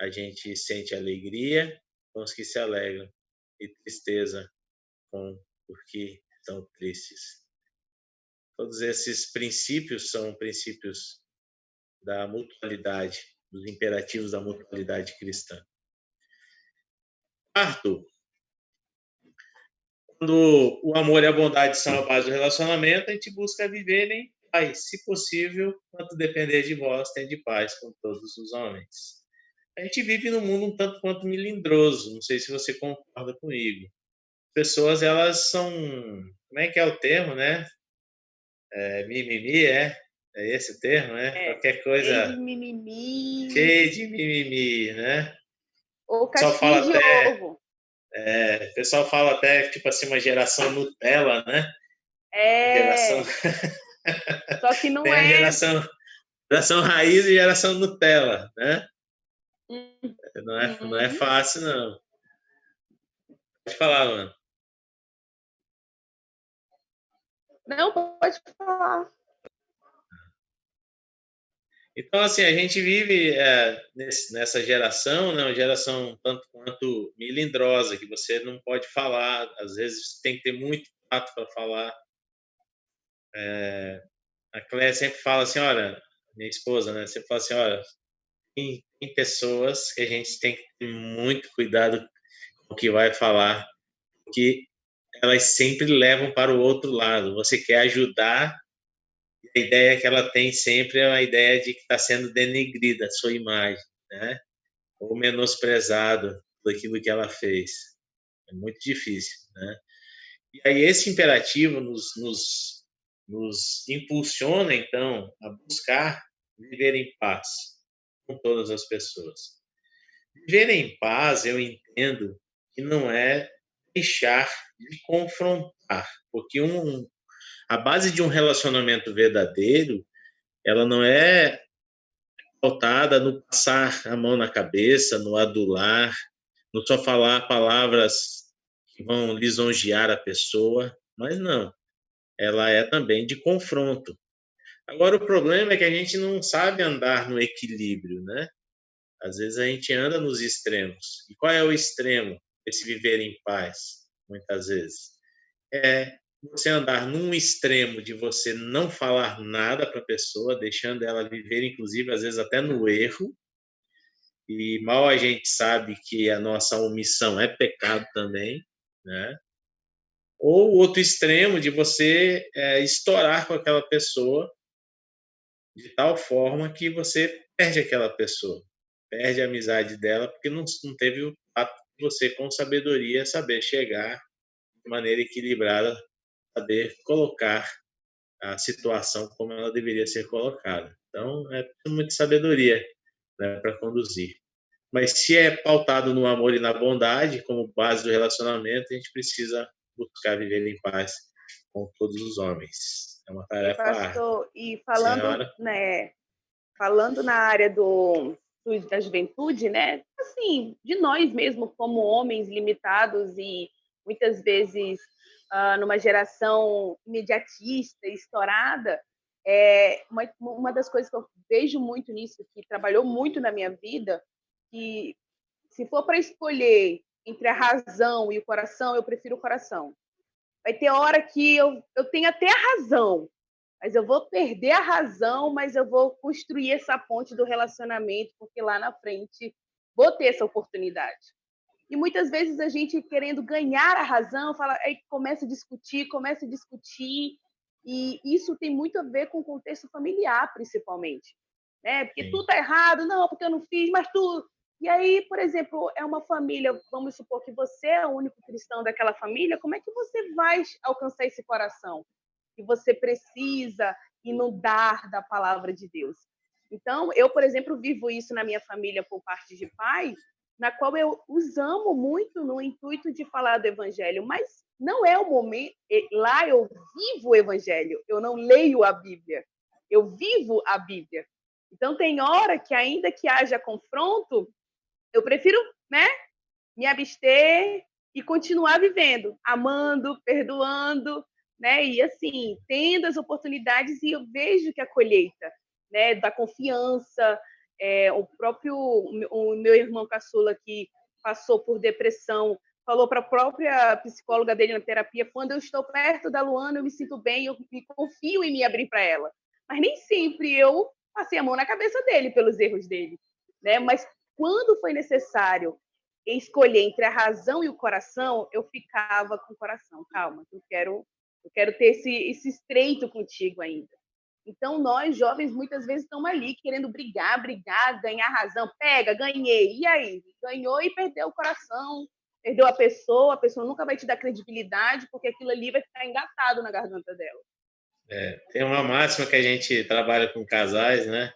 a gente sente alegria com os que se alegram e tristeza com os que estão tristes. Todos esses princípios são princípios da mutualidade, dos imperativos da mutualidade cristã. Quarto, quando o amor e a bondade são a base do relacionamento, a gente busca viver em paz. Se possível, quanto depender de vós, tem de paz com todos os homens. A gente vive num mundo um tanto quanto melindroso, não sei se você concorda comigo. As pessoas, elas são... Como é que é o termo, né? Mimimi, é esse o termo, né? Qualquer coisa... Cheio de mimimi. Cheio de mimimi, né? Ou casquinha de ovo. O pessoal fala até, tipo assim, uma geração Nutella, né? Geração... Só que não tem a geração raiz e geração Nutella, né? Não é fácil, não. Pode falar, Luana. Não, pode falar. Então, assim, a gente vive nessa geração, né, uma geração tanto quanto melindrosa, que você não pode falar, às vezes tem que ter muito tato para falar. A Cléia sempre fala assim, olha, minha esposa, né, sempre fala assim, olha, tem pessoas que a gente tem que ter muito cuidado com o que vai falar, porque elas sempre levam para o outro lado. Você quer ajudar, a ideia que ela tem sempre é a ideia de que está sendo denegrida a sua imagem, né? Ou menosprezado daquilo que ela fez. É muito difícil, né? E aí esse imperativo nos impulsiona, então, a buscar viver em paz com todas as pessoas. Viver em paz, eu entendo que não é deixar de confrontar, porque a base de um relacionamento verdadeiro, ela não é pautada no passar a mão na cabeça, no adular, no só falar palavras que vão lisonjear a pessoa, mas não. Ela é também de confronto. Agora, o problema é que a gente não sabe andar no equilíbrio, né? Às vezes a gente anda nos extremos. E qual é o extremo desse viver em paz, muitas vezes? É você andar num extremo de você não falar nada para a pessoa, deixando ela viver, inclusive, às vezes até no erro, e mal a gente sabe que a nossa omissão é pecado também, né? Ou o outro extremo de você estourar com aquela pessoa de tal forma que você perde aquela pessoa, perde a amizade dela, porque não teve o fato de você, com sabedoria, saber chegar de maneira equilibrada saber colocar a situação como ela deveria ser colocada. Então, é muita sabedoria, né, para conduzir. Mas se é pautado no amor e na bondade, como base do relacionamento, a gente precisa buscar viver em paz com todos os homens. É uma tarefa árdua. E falando, né, falando na área da juventude, né, assim, de nós mesmos como homens limitados e muitas vezes numa geração imediatista, estourada, uma das coisas que eu vejo muito nisso, que trabalhou muito na minha vida, que se for para escolher entre a razão e o coração, eu prefiro o coração. Vai ter hora que eu tenho até a razão, mas eu vou perder a razão, mas eu vou construir essa ponte do relacionamento, porque lá na frente vou ter essa oportunidade. E muitas vezes a gente querendo ganhar a razão, aí começa a discutir, e isso tem muito a ver com o contexto familiar, principalmente. Né? Porque Sim. tu tá errado, não, porque eu não fiz, mas tu... E aí, por exemplo, é uma família, vamos supor que você é o único cristão daquela família, como é que você vai alcançar esse coração que você precisa inundar da palavra de Deus? Então, eu, por exemplo, vivo isso na minha família por parte de pai, na qual eu os amo muito no intuito de falar do evangelho, mas não é o momento. Lá eu vivo o evangelho, eu não leio a Bíblia, eu vivo a Bíblia. Então, tem hora que, ainda que haja confronto, eu prefiro, né, me abster e continuar vivendo, amando, perdoando, né, e assim, tendo as oportunidades, e eu vejo que a colheita, né, da confiança, o meu irmão caçula que passou por depressão, falou para a própria psicóloga dele na terapia: quando eu estou perto da Luana, eu me sinto bem, eu me confio em me abrir para ela. Mas nem sempre eu passei a mão na cabeça dele pelos erros dele, né? Mas quando foi necessário escolher entre a razão e o coração, eu ficava com o coração. Calma, eu quero ter esse estreito contigo ainda. Então, nós, jovens, muitas vezes estamos ali querendo brigar, ganhar razão. Pega, ganhei. E aí? Ganhou e perdeu o coração, perdeu a pessoa nunca vai te dar credibilidade, porque aquilo ali vai ficar engatado na garganta dela. Tem uma máxima que a gente trabalha com casais, né?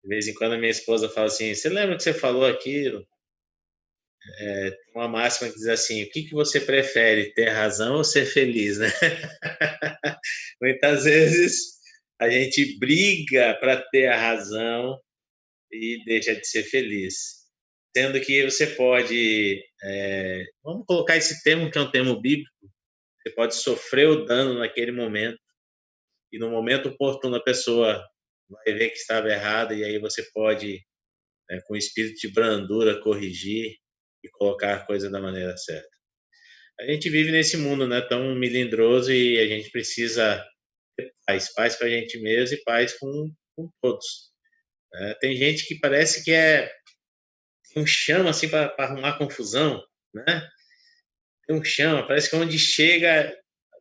De vez em quando a minha esposa fala assim: você lembra que você falou aquilo? Tem uma máxima que diz assim: o que você prefere, ter razão ou ser feliz, né? Muitas vezes a gente briga para ter a razão e deixa de ser feliz. Sendo que você pode, vamos colocar esse termo que é um termo bíblico, você pode sofrer o dano naquele momento, e no momento oportuno a pessoa vai ver que estava errada, e aí você pode, com espírito de brandura, corrigir e colocar a coisa da maneira certa. A gente vive nesse mundo, né, tão melindroso, e a gente precisa ter paz para a gente mesmo e paz com todos. Tem gente que parece que tem um chama assim para arrumar confusão, né? Tem um chama, parece que onde chega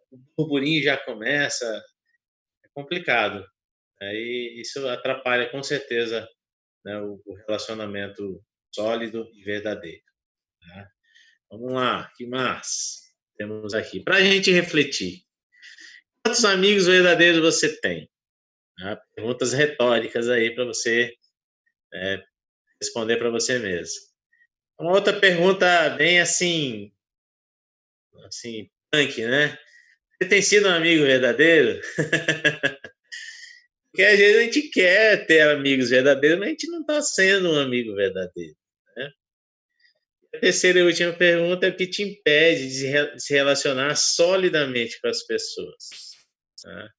o burburinho já começa. É complicado. Aí isso atrapalha com certeza, né, o relacionamento sólido e verdadeiro. Tá? Vamos lá, o que mais temos aqui? Para a gente refletir. Quantos amigos verdadeiros você tem? Perguntas retóricas aí para você responder para você mesmo. Uma outra pergunta bem assim, punk, né? Você tem sido um amigo verdadeiro? Porque às vezes a gente quer ter amigos verdadeiros, mas a gente não está sendo um amigo verdadeiro. Né? A terceira e última pergunta é: o que te impede de se relacionar solidamente com as pessoas? Tá?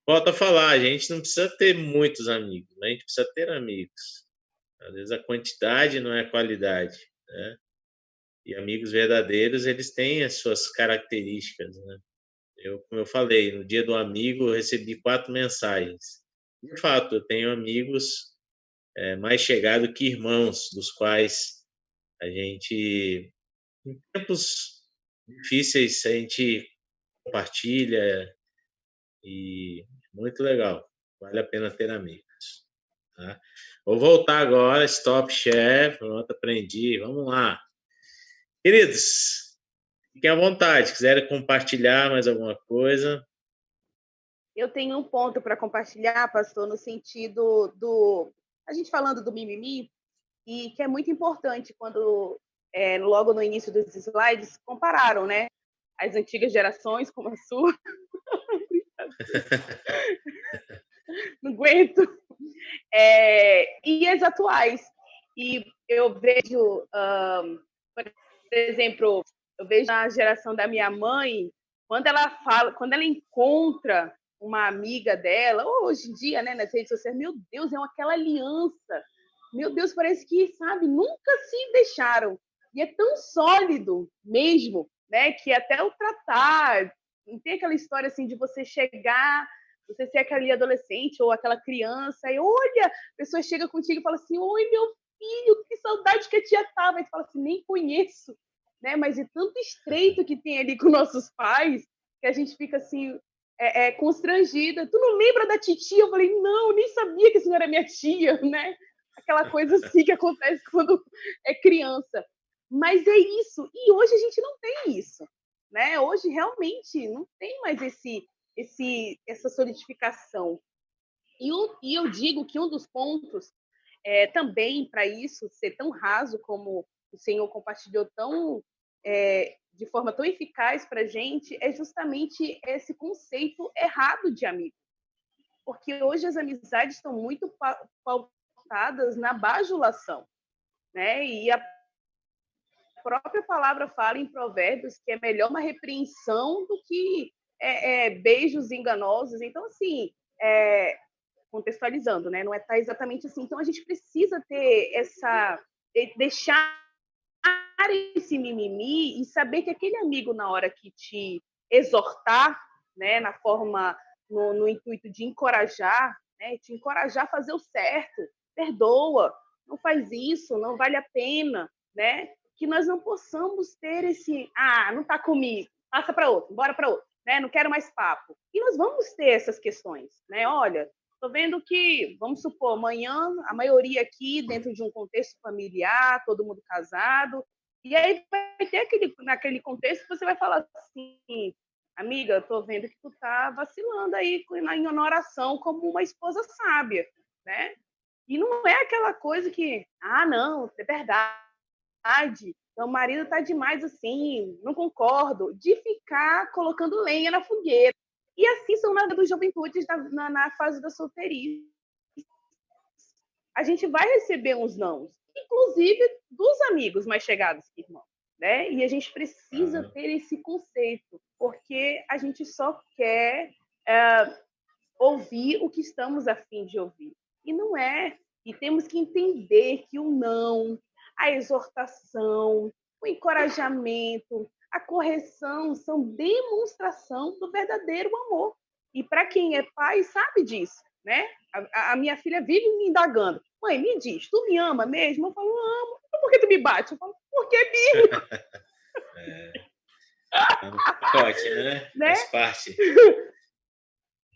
Volto a falar, a gente não precisa ter muitos amigos, a gente precisa ter amigos. Às vezes a quantidade não é a qualidade. Né? E amigos verdadeiros, eles têm as suas características. Né? Como eu falei, no dia do amigo eu recebi 4 mensagens. De fato, eu tenho amigos mais chegados que irmãos, dos quais a gente, em tempos difíceis, a gente compartilha, e muito legal. Vale a pena ter amigos. Tá? Vou voltar agora, stop share, pronto, aprendi, vamos lá. Queridos, Fiquem à vontade, quiserem compartilhar mais alguma coisa. Eu tenho um ponto para compartilhar, pastor, no sentido do... A gente falando do mimimi, e que é muito importante quando, logo no início dos slides, compararam, né? As antigas gerações, como a sua. Não aguento. E as atuais. E eu vejo, por exemplo, eu vejo na geração da minha mãe, quando ela encontra uma amiga dela, ou hoje em dia, né, nas redes sociais, meu Deus, aquela aliança. Meu Deus, parece que, sabe, nunca se deixaram. E é tão sólido mesmo, né, que até o tratar, não tem aquela história assim de você chegar, você ser aquele adolescente ou aquela criança, e olha, a pessoa chega contigo e fala assim, oi, meu filho, que saudade que a tia tava. E tu fala assim, nem conheço, né? Mas é tanto estreito que tem ali com nossos pais, que a gente fica assim, constrangida. Tu não lembra da titia? Eu falei, não, nem sabia que isso não era minha tia, né? Aquela coisa assim que acontece quando é criança. Mas é isso. E hoje a gente não tem isso, né? Hoje realmente não tem mais essa solidificação. E eu digo que um dos pontos também para isso ser tão raso como o Senhor compartilhou de forma tão eficaz para a gente é justamente esse conceito errado de amigo. Porque hoje as amizades estão muito pautadas na bajulação, né? E a própria palavra fala em Provérbios que é melhor uma repreensão do que beijos enganosos. Então, assim, contextualizando, né? Não tá exatamente assim. Então, a gente precisa ter deixar esse mimimi e saber que aquele amigo, na hora que te exortar, né, no intuito de encorajar, né, te encorajar a fazer o certo, perdoa, não faz isso, não vale a pena, né? Que nós não possamos ter não tá comigo, passa para outro, bora para outro, né? Não quero mais papo. E nós vamos ter essas questões, né? Olha, estou vendo que, vamos supor, amanhã a maioria aqui dentro de um contexto familiar, todo mundo casado, e aí vai ter naquele contexto que você vai falar assim, amiga, eu tô vendo que tu tá vacilando aí em oração como uma esposa sábia, né? E não é aquela coisa que, não, é verdade, meu marido tá demais assim, não concordo, de ficar colocando lenha na fogueira. E assim são na dos juventudes na fase da solteirice. A gente vai receber uns nãos, inclusive dos amigos mais chegados que irmão, né? E a gente precisa ter esse conceito, porque a gente só quer ouvir o que estamos a fim de ouvir. E não é. E temos que entender que o não, a exortação, o encorajamento, a correção são demonstração do verdadeiro amor. E para quem é pai, sabe disso, né? A minha filha vive me indagando. Mãe, me diz, tu me ama mesmo? Eu falo, amo. Então, por que tu me bate? Eu falo, porque mesmo. É um pacote, né? Faz parte.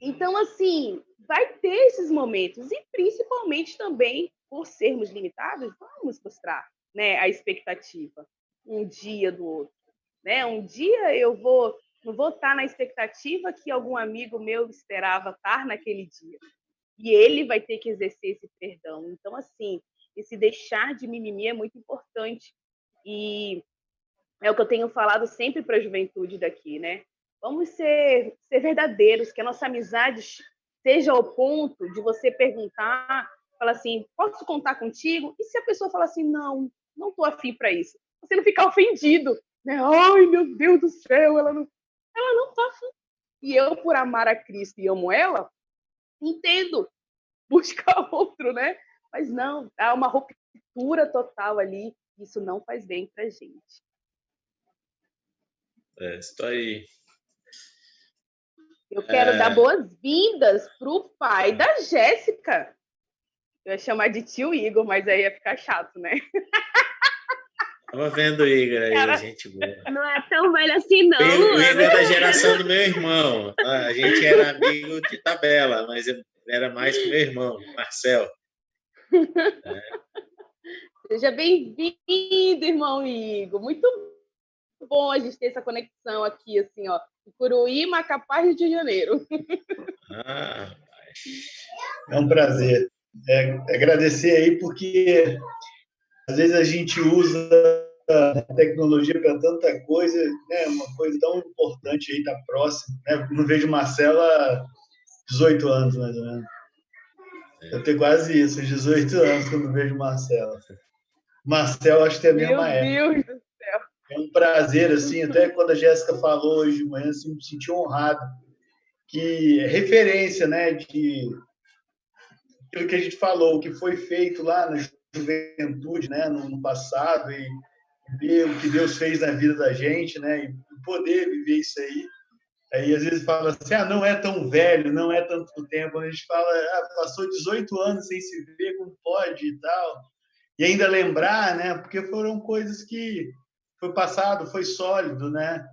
Então, assim, vai ter esses momentos. E, principalmente, também, por sermos limitados, vamos frustrar, né, a expectativa um dia do outro. Né? Um dia não vou estar na expectativa que algum amigo meu esperava estar naquele dia. E ele vai ter que exercer esse perdão. Então, assim, esse deixar de mimimi é muito importante. E é o que eu tenho falado sempre para a juventude daqui, né? Vamos ser verdadeiros, que a nossa amizade seja ao ponto de você perguntar, falar assim, posso contar contigo? E se a pessoa falar assim, não estou afim para isso? Você não ficar ofendido, né? Ai, meu Deus do céu, ela não está afim. E eu, por amar a Cristo e amo ela, entendo buscar outro, né? Mas não, há uma ruptura total ali, isso não faz bem pra gente. Estou aí. Eu quero dar boas-vindas pro pai da Jéssica. Eu ia chamar de tio Igor, mas aí ia ficar chato, né? Tava vendo o Igor aí, gente boa. Não é tão velho assim, não. O Igor é da geração do meu irmão. A gente era amigo de tabela, mas eu era mais com meu irmão, Marcel. Seja bem-vindo, irmão Igor. Muito bom a gente ter essa conexão aqui, assim, ó. Curuí, Macapá, Rio de Janeiro. Ah, É um prazer. Agradecer aí, porque às vezes a gente usa a tecnologia para tanta coisa, né? Uma coisa tão importante aí, está próximo. Né? Não vejo Marcelo há 18 anos, mais ou menos. Eu tenho quase isso, 18 anos que eu não vejo Marcelo. Marcelo, acho que tem a mesma época. Meu Deus do céu. É um prazer, assim, até quando a Jéssica falou hoje de manhã, assim, me senti honrado, que é referência, né, de aquilo que a gente falou, o que foi feito lá na juventude, né, no passado, e ver o que Deus fez na vida da gente, né, e poder viver isso aí. Aí, às vezes, fala assim, não é tão velho, não é tanto tempo. A gente fala, passou 18 anos sem se ver, como pode e tal. E ainda lembrar, né, porque foram coisas que foi passado, foi sólido, né?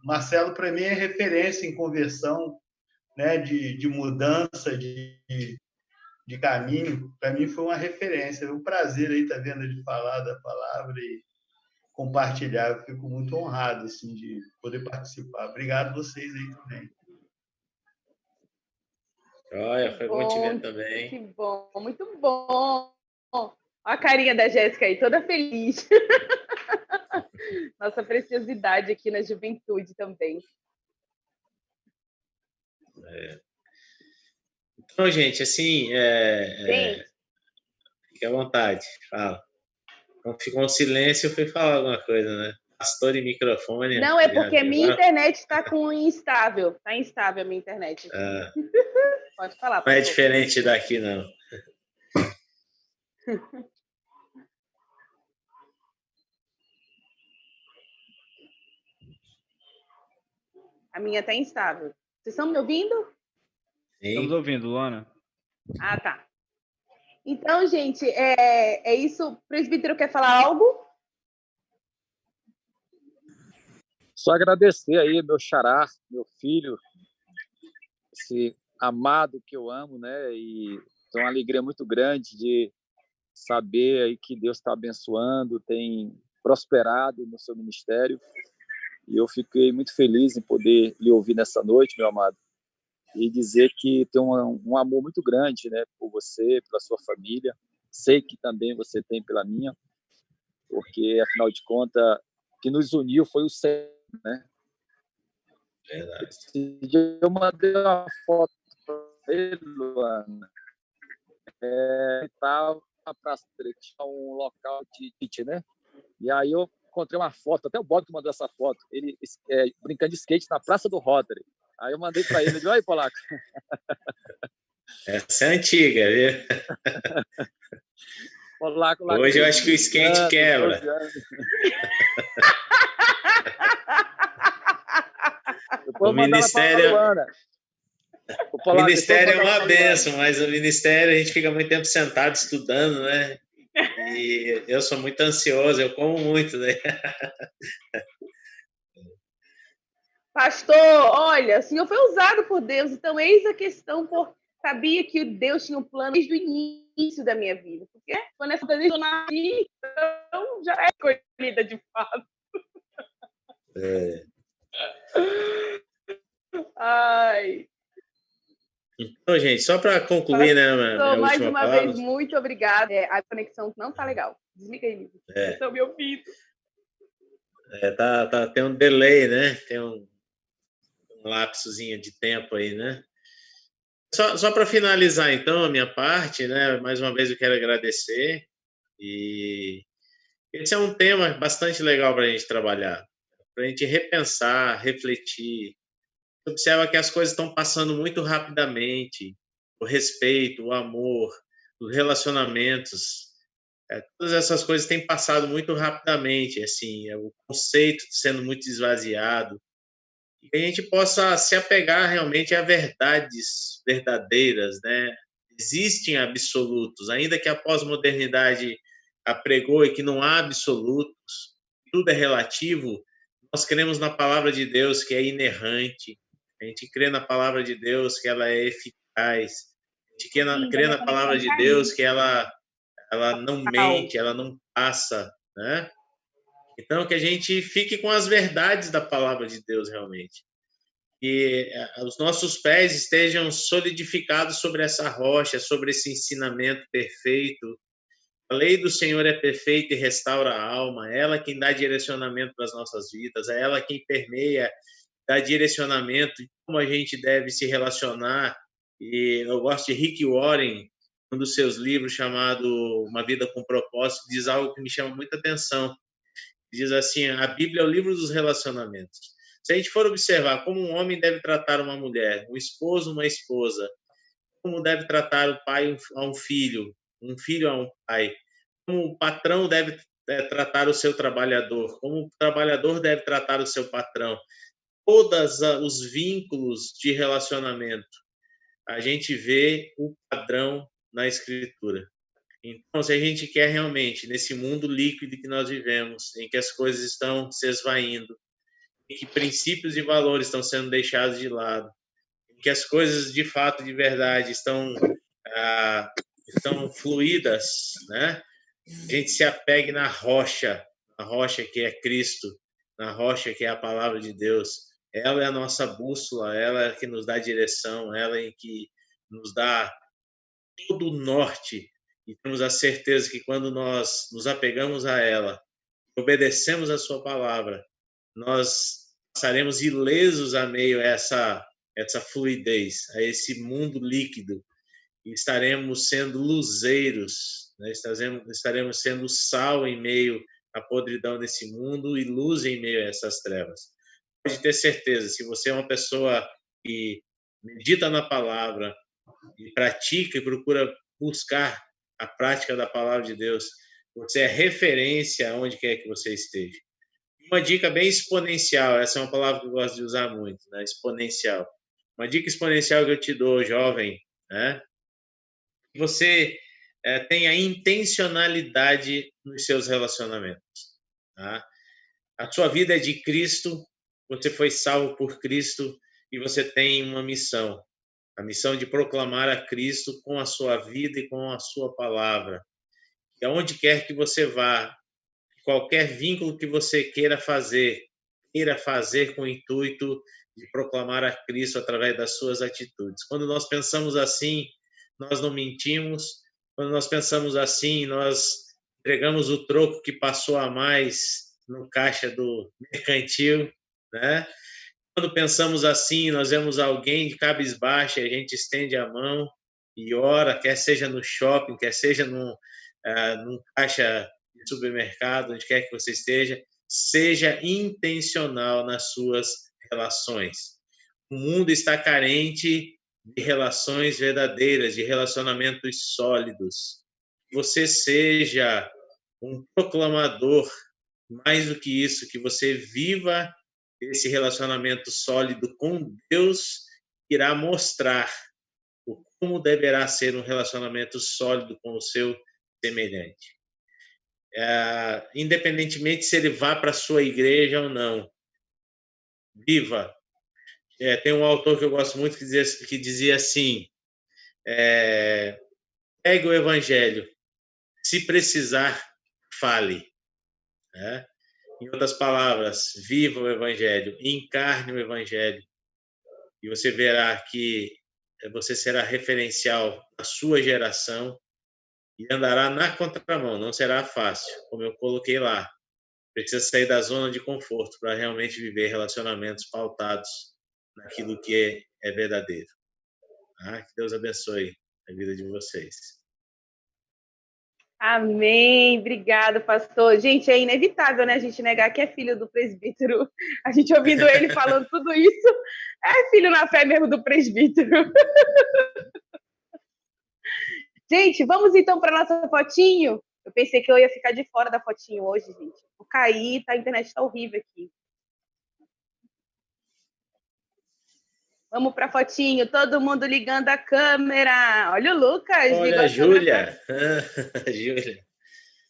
Marcelo, para mim, é referência em conversão, né, de mudança, de caminho. Para mim, foi uma referência. É um prazer aí estar vendo ele falar da palavra e compartilhar. Eu fico muito honrado, assim, de poder participar. Obrigado a vocês aí também. olha, foi bom te ver também. Que bom, muito bom. Olha a carinha da Jéssica aí, toda feliz. Nossa preciosidade aqui na juventude também. Então, gente, assim, fique à vontade, fala. Então, ficou um silêncio, eu fui falar alguma coisa, né? Pastor e microfone. Não, é porque minha internet está instável. Está instável a minha internet. Pode falar, não é diferente daqui, não. A minha está instável. Vocês estão me ouvindo? Sim. Estamos ouvindo, Luana. Ah, tá. Então, gente, é isso. O presbítero quer falar algo? Só agradecer aí, meu xará, meu filho, esse amado que eu amo, né? E é uma alegria muito grande de saber aí que Deus está abençoando, tem prosperado no seu ministério. E eu fiquei muito feliz em poder lhe ouvir nessa noite, meu amado, e dizer que tem um amor muito grande, né, por você, pela sua família. Sei que também você tem pela minha, porque, afinal de contas, o que nos uniu foi o Senhor, né? Verdade. Esse dia eu mandei uma foto para ele, Luana. Estava para um local de skate, né? E aí eu encontrei uma foto, até o Bob que mandou essa foto, ele brincando de skate na Praça do Rotary. Aí eu mandei para ele, olha aí, Polaco. Essa é antiga, viu? Polaco, hoje eu acho que o skate quebra. O ministério é uma benção, mas o ministério a gente fica muito tempo sentado estudando, né? E eu sou muito ansioso, eu como muito, né? Pastor, olha, o senhor foi usado por Deus, então eis a questão, sabia que Deus tinha um plano desde o início da minha vida, porque quando essa desde eu nasci, então já é escolhida de fato. Ai. Então, gente, só para concluir, né, minha mais última uma palavra. vez, muito obrigada. A conexão não tá legal. Desliga aí, Lívia. Estão me ouvindo. Tem um delay, né? Tem um lapsozinho de tempo aí, né? Só para finalizar, então, a minha parte, né? Mais uma vez eu quero agradecer. E esse é um tema bastante legal para a gente trabalhar, para a gente repensar, refletir. Observa que as coisas estão passando muito rapidamente. O respeito, o amor, os relacionamentos, todas essas coisas têm passado muito rapidamente. Assim, o conceito sendo muito esvaziado. E que a gente possa se apegar realmente a verdades verdadeiras, né? Existem absolutos, ainda que a pós-modernidade apregoe que não há absolutos, tudo é relativo. Nós cremos na palavra de Deus, que é inerrante. A gente crê na palavra de Deus, que ela é eficaz. A gente crê na palavra de Deus, que ela não mente, ela não passa, né? Então, que a gente fique com as verdades da palavra de Deus realmente. Que os nossos pés estejam solidificados sobre essa rocha, sobre esse ensinamento perfeito. A lei do Senhor é perfeita e restaura a alma. É ela quem dá direcionamento para as nossas vidas. É ela quem permeia, dá direcionamento de como a gente deve se relacionar. E eu gosto de Rick Warren, um dos seus livros chamado Uma Vida com Propósito, diz algo que me chama muita atenção. Diz assim, a Bíblia é o livro dos relacionamentos. Se a gente for observar como um homem deve tratar uma mulher, um esposo, uma esposa, como deve tratar o pai a um filho a um pai, como o patrão deve tratar o seu trabalhador, como o trabalhador deve tratar o seu patrão, todos os vínculos de relacionamento, a gente vê o padrão na Escritura. Então, se a gente quer realmente, nesse mundo líquido que nós vivemos, em que as coisas estão se esvaindo, em que princípios e valores estão sendo deixados de lado, em que as coisas de fato, de verdade, estão fluídas, né? A gente se apegue na rocha que é Cristo, na rocha que é a palavra de Deus. Ela é a nossa bússola, ela é que nos dá direção, ela é que nos dá todo o norte. E temos a certeza que quando nós nos apegamos a ela, obedecemos a sua palavra, nós passaremos ilesos a meio a essa fluidez, a esse mundo líquido, e estaremos sendo luzeiros, né? Estaremos sendo sal em meio à podridão desse mundo e luz em meio a essas trevas. Pode ter certeza, se você é uma pessoa que medita na palavra e pratica e procura buscar a prática da palavra de Deus, você é referência aonde quer que você esteja. Uma dica bem exponencial, essa é uma palavra que eu gosto de usar muito, né? Exponencial. Uma dica exponencial que eu te dou, jovem, né? Você tenha intencionalidade nos seus relacionamentos. Tá? A sua vida é de Cristo, você foi salvo por Cristo e você tem uma missão. A missão de proclamar a Cristo com a sua vida e com a sua palavra. E aonde quer que você vá, qualquer vínculo que você queira fazer com o intuito de proclamar a Cristo através das suas atitudes. Quando nós pensamos assim, nós não mentimos. Quando nós pensamos assim, nós entregamos o troco que passou a mais no caixa do mercantil, né? Quando pensamos assim, nós vemos alguém de cabisbaixa, a gente estende a mão e ora, quer seja no shopping, quer seja num caixa de supermercado, onde quer que você esteja, seja intencional nas suas relações. O mundo está carente de relações verdadeiras, de relacionamentos sólidos. Você seja um proclamador, mais do que isso, que você viva esse relacionamento sólido com Deus, irá mostrar como deverá ser um relacionamento sólido com o seu semelhante. Independentemente se ele vá para a sua igreja ou não, viva. Tem um autor que eu gosto muito que dizia assim, pegue o evangelho, se precisar, fale. Né? Em outras palavras, viva o evangelho, encarne o evangelho, e você verá que você será referencial na sua geração e andará na contramão, não será fácil, como eu coloquei lá. Precisa sair da zona de conforto para realmente viver relacionamentos pautados naquilo que é verdadeiro. Que Deus abençoe a vida de vocês. Amém. Obrigado, pastor. Gente, é inevitável, né, a gente negar que é filho do presbítero. A gente ouvindo ele falando tudo isso, é filho na fé mesmo do presbítero. Gente, vamos então para nossa fotinho? Eu pensei que eu ia ficar de fora da fotinho hoje, gente. Vou cair, a internet está horrível aqui. Vamos para a fotinho, todo mundo ligando a câmera. Olha o Lucas. Olha a Júlia. Júlia.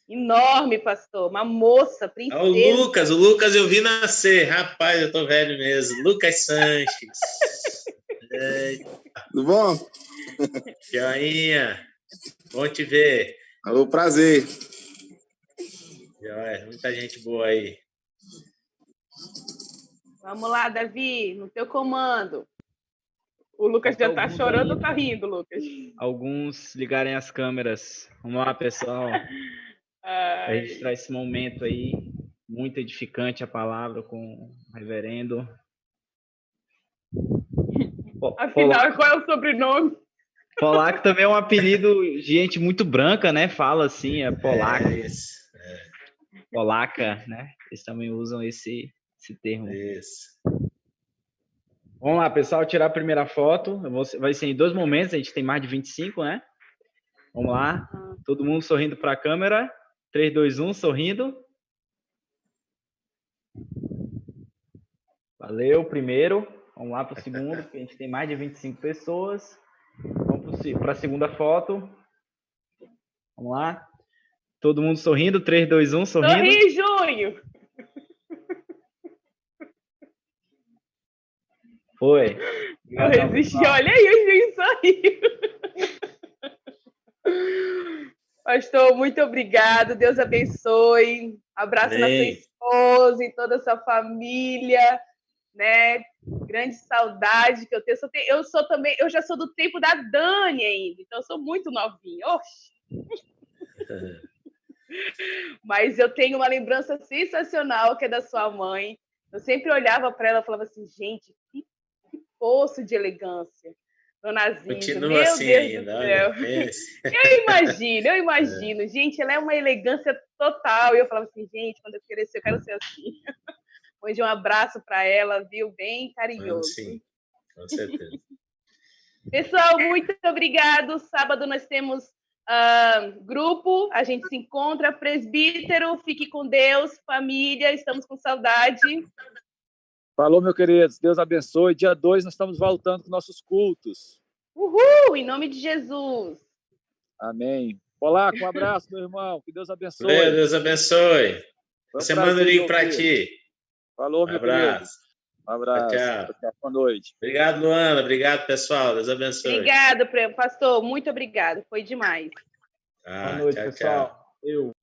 Enorme, pastor. Uma moça, princesa. O Lucas eu vi nascer. Rapaz, eu tô velho mesmo. Lucas Sanches. Tudo bom? Joinha. Bom te ver. Alô, prazer. Muita gente boa aí. Vamos lá, Davi, no teu comando. O Lucas já tá chorando ou tá rindo, Lucas? Alguns ligarem as câmeras. Vamos lá, pessoal. Para registrar esse momento aí, muito edificante a palavra com o reverendo. Afinal, qual é o sobrenome? Polaco também é um apelido de gente muito branca, né? Fala assim, é polaco. Polaca, né? Eles também usam esse termo. Isso. Vamos lá, pessoal, tirar a primeira foto. Vai ser em 2 momentos, a gente tem mais de 25, né? Vamos lá. Todo mundo sorrindo para a câmera. 3, 2, 1, sorrindo. Valeu, primeiro. Vamos lá para o segundo, porque a gente tem mais de 25 pessoas. Vamos para a segunda foto. Vamos lá. Todo mundo sorrindo. 3, 2, 1, sorrindo. Sorri, Junho! Foi. Não resisti. Olha aí, o Junho sorriu. Pastor, muito obrigado. Deus abençoe. Abraço na sua esposa e toda a sua família, né? Grande saudade que eu tenho. Eu já sou do tempo da Dani ainda, então eu sou muito novinha. Oxi. Mas eu tenho uma lembrança sensacional que é da sua mãe. Eu sempre olhava para ela e falava assim, gente, que poço de elegância. Dona Zinza, continua meu assim Deus ainda, do céu. olha, Eu imagino. Gente, ela é uma elegância total. E eu falava assim, gente, quando eu crescer, eu quero ser assim. Hoje um abraço para ela, viu? Bem carinhoso. Sim, com certeza. Pessoal, muito obrigado. Sábado nós temos grupo, a gente se encontra. Presbítero, fique com Deus. Família, estamos com saudade. Falou, meu querido. Deus abençoe. Dia 2 nós estamos voltando com nossos cultos. Uhul! Em nome de Jesus. Amém. Olá, um abraço, meu irmão. Que Deus abençoe. Deus abençoe. Você manda o link para ti. Falou, meu querido. Um abraço. Tchau. Boa noite. Obrigado, Luana. Obrigado, pessoal. Deus abençoe. Obrigado, pastor. Muito obrigado. Foi demais. Boa noite, pessoal. Valeu.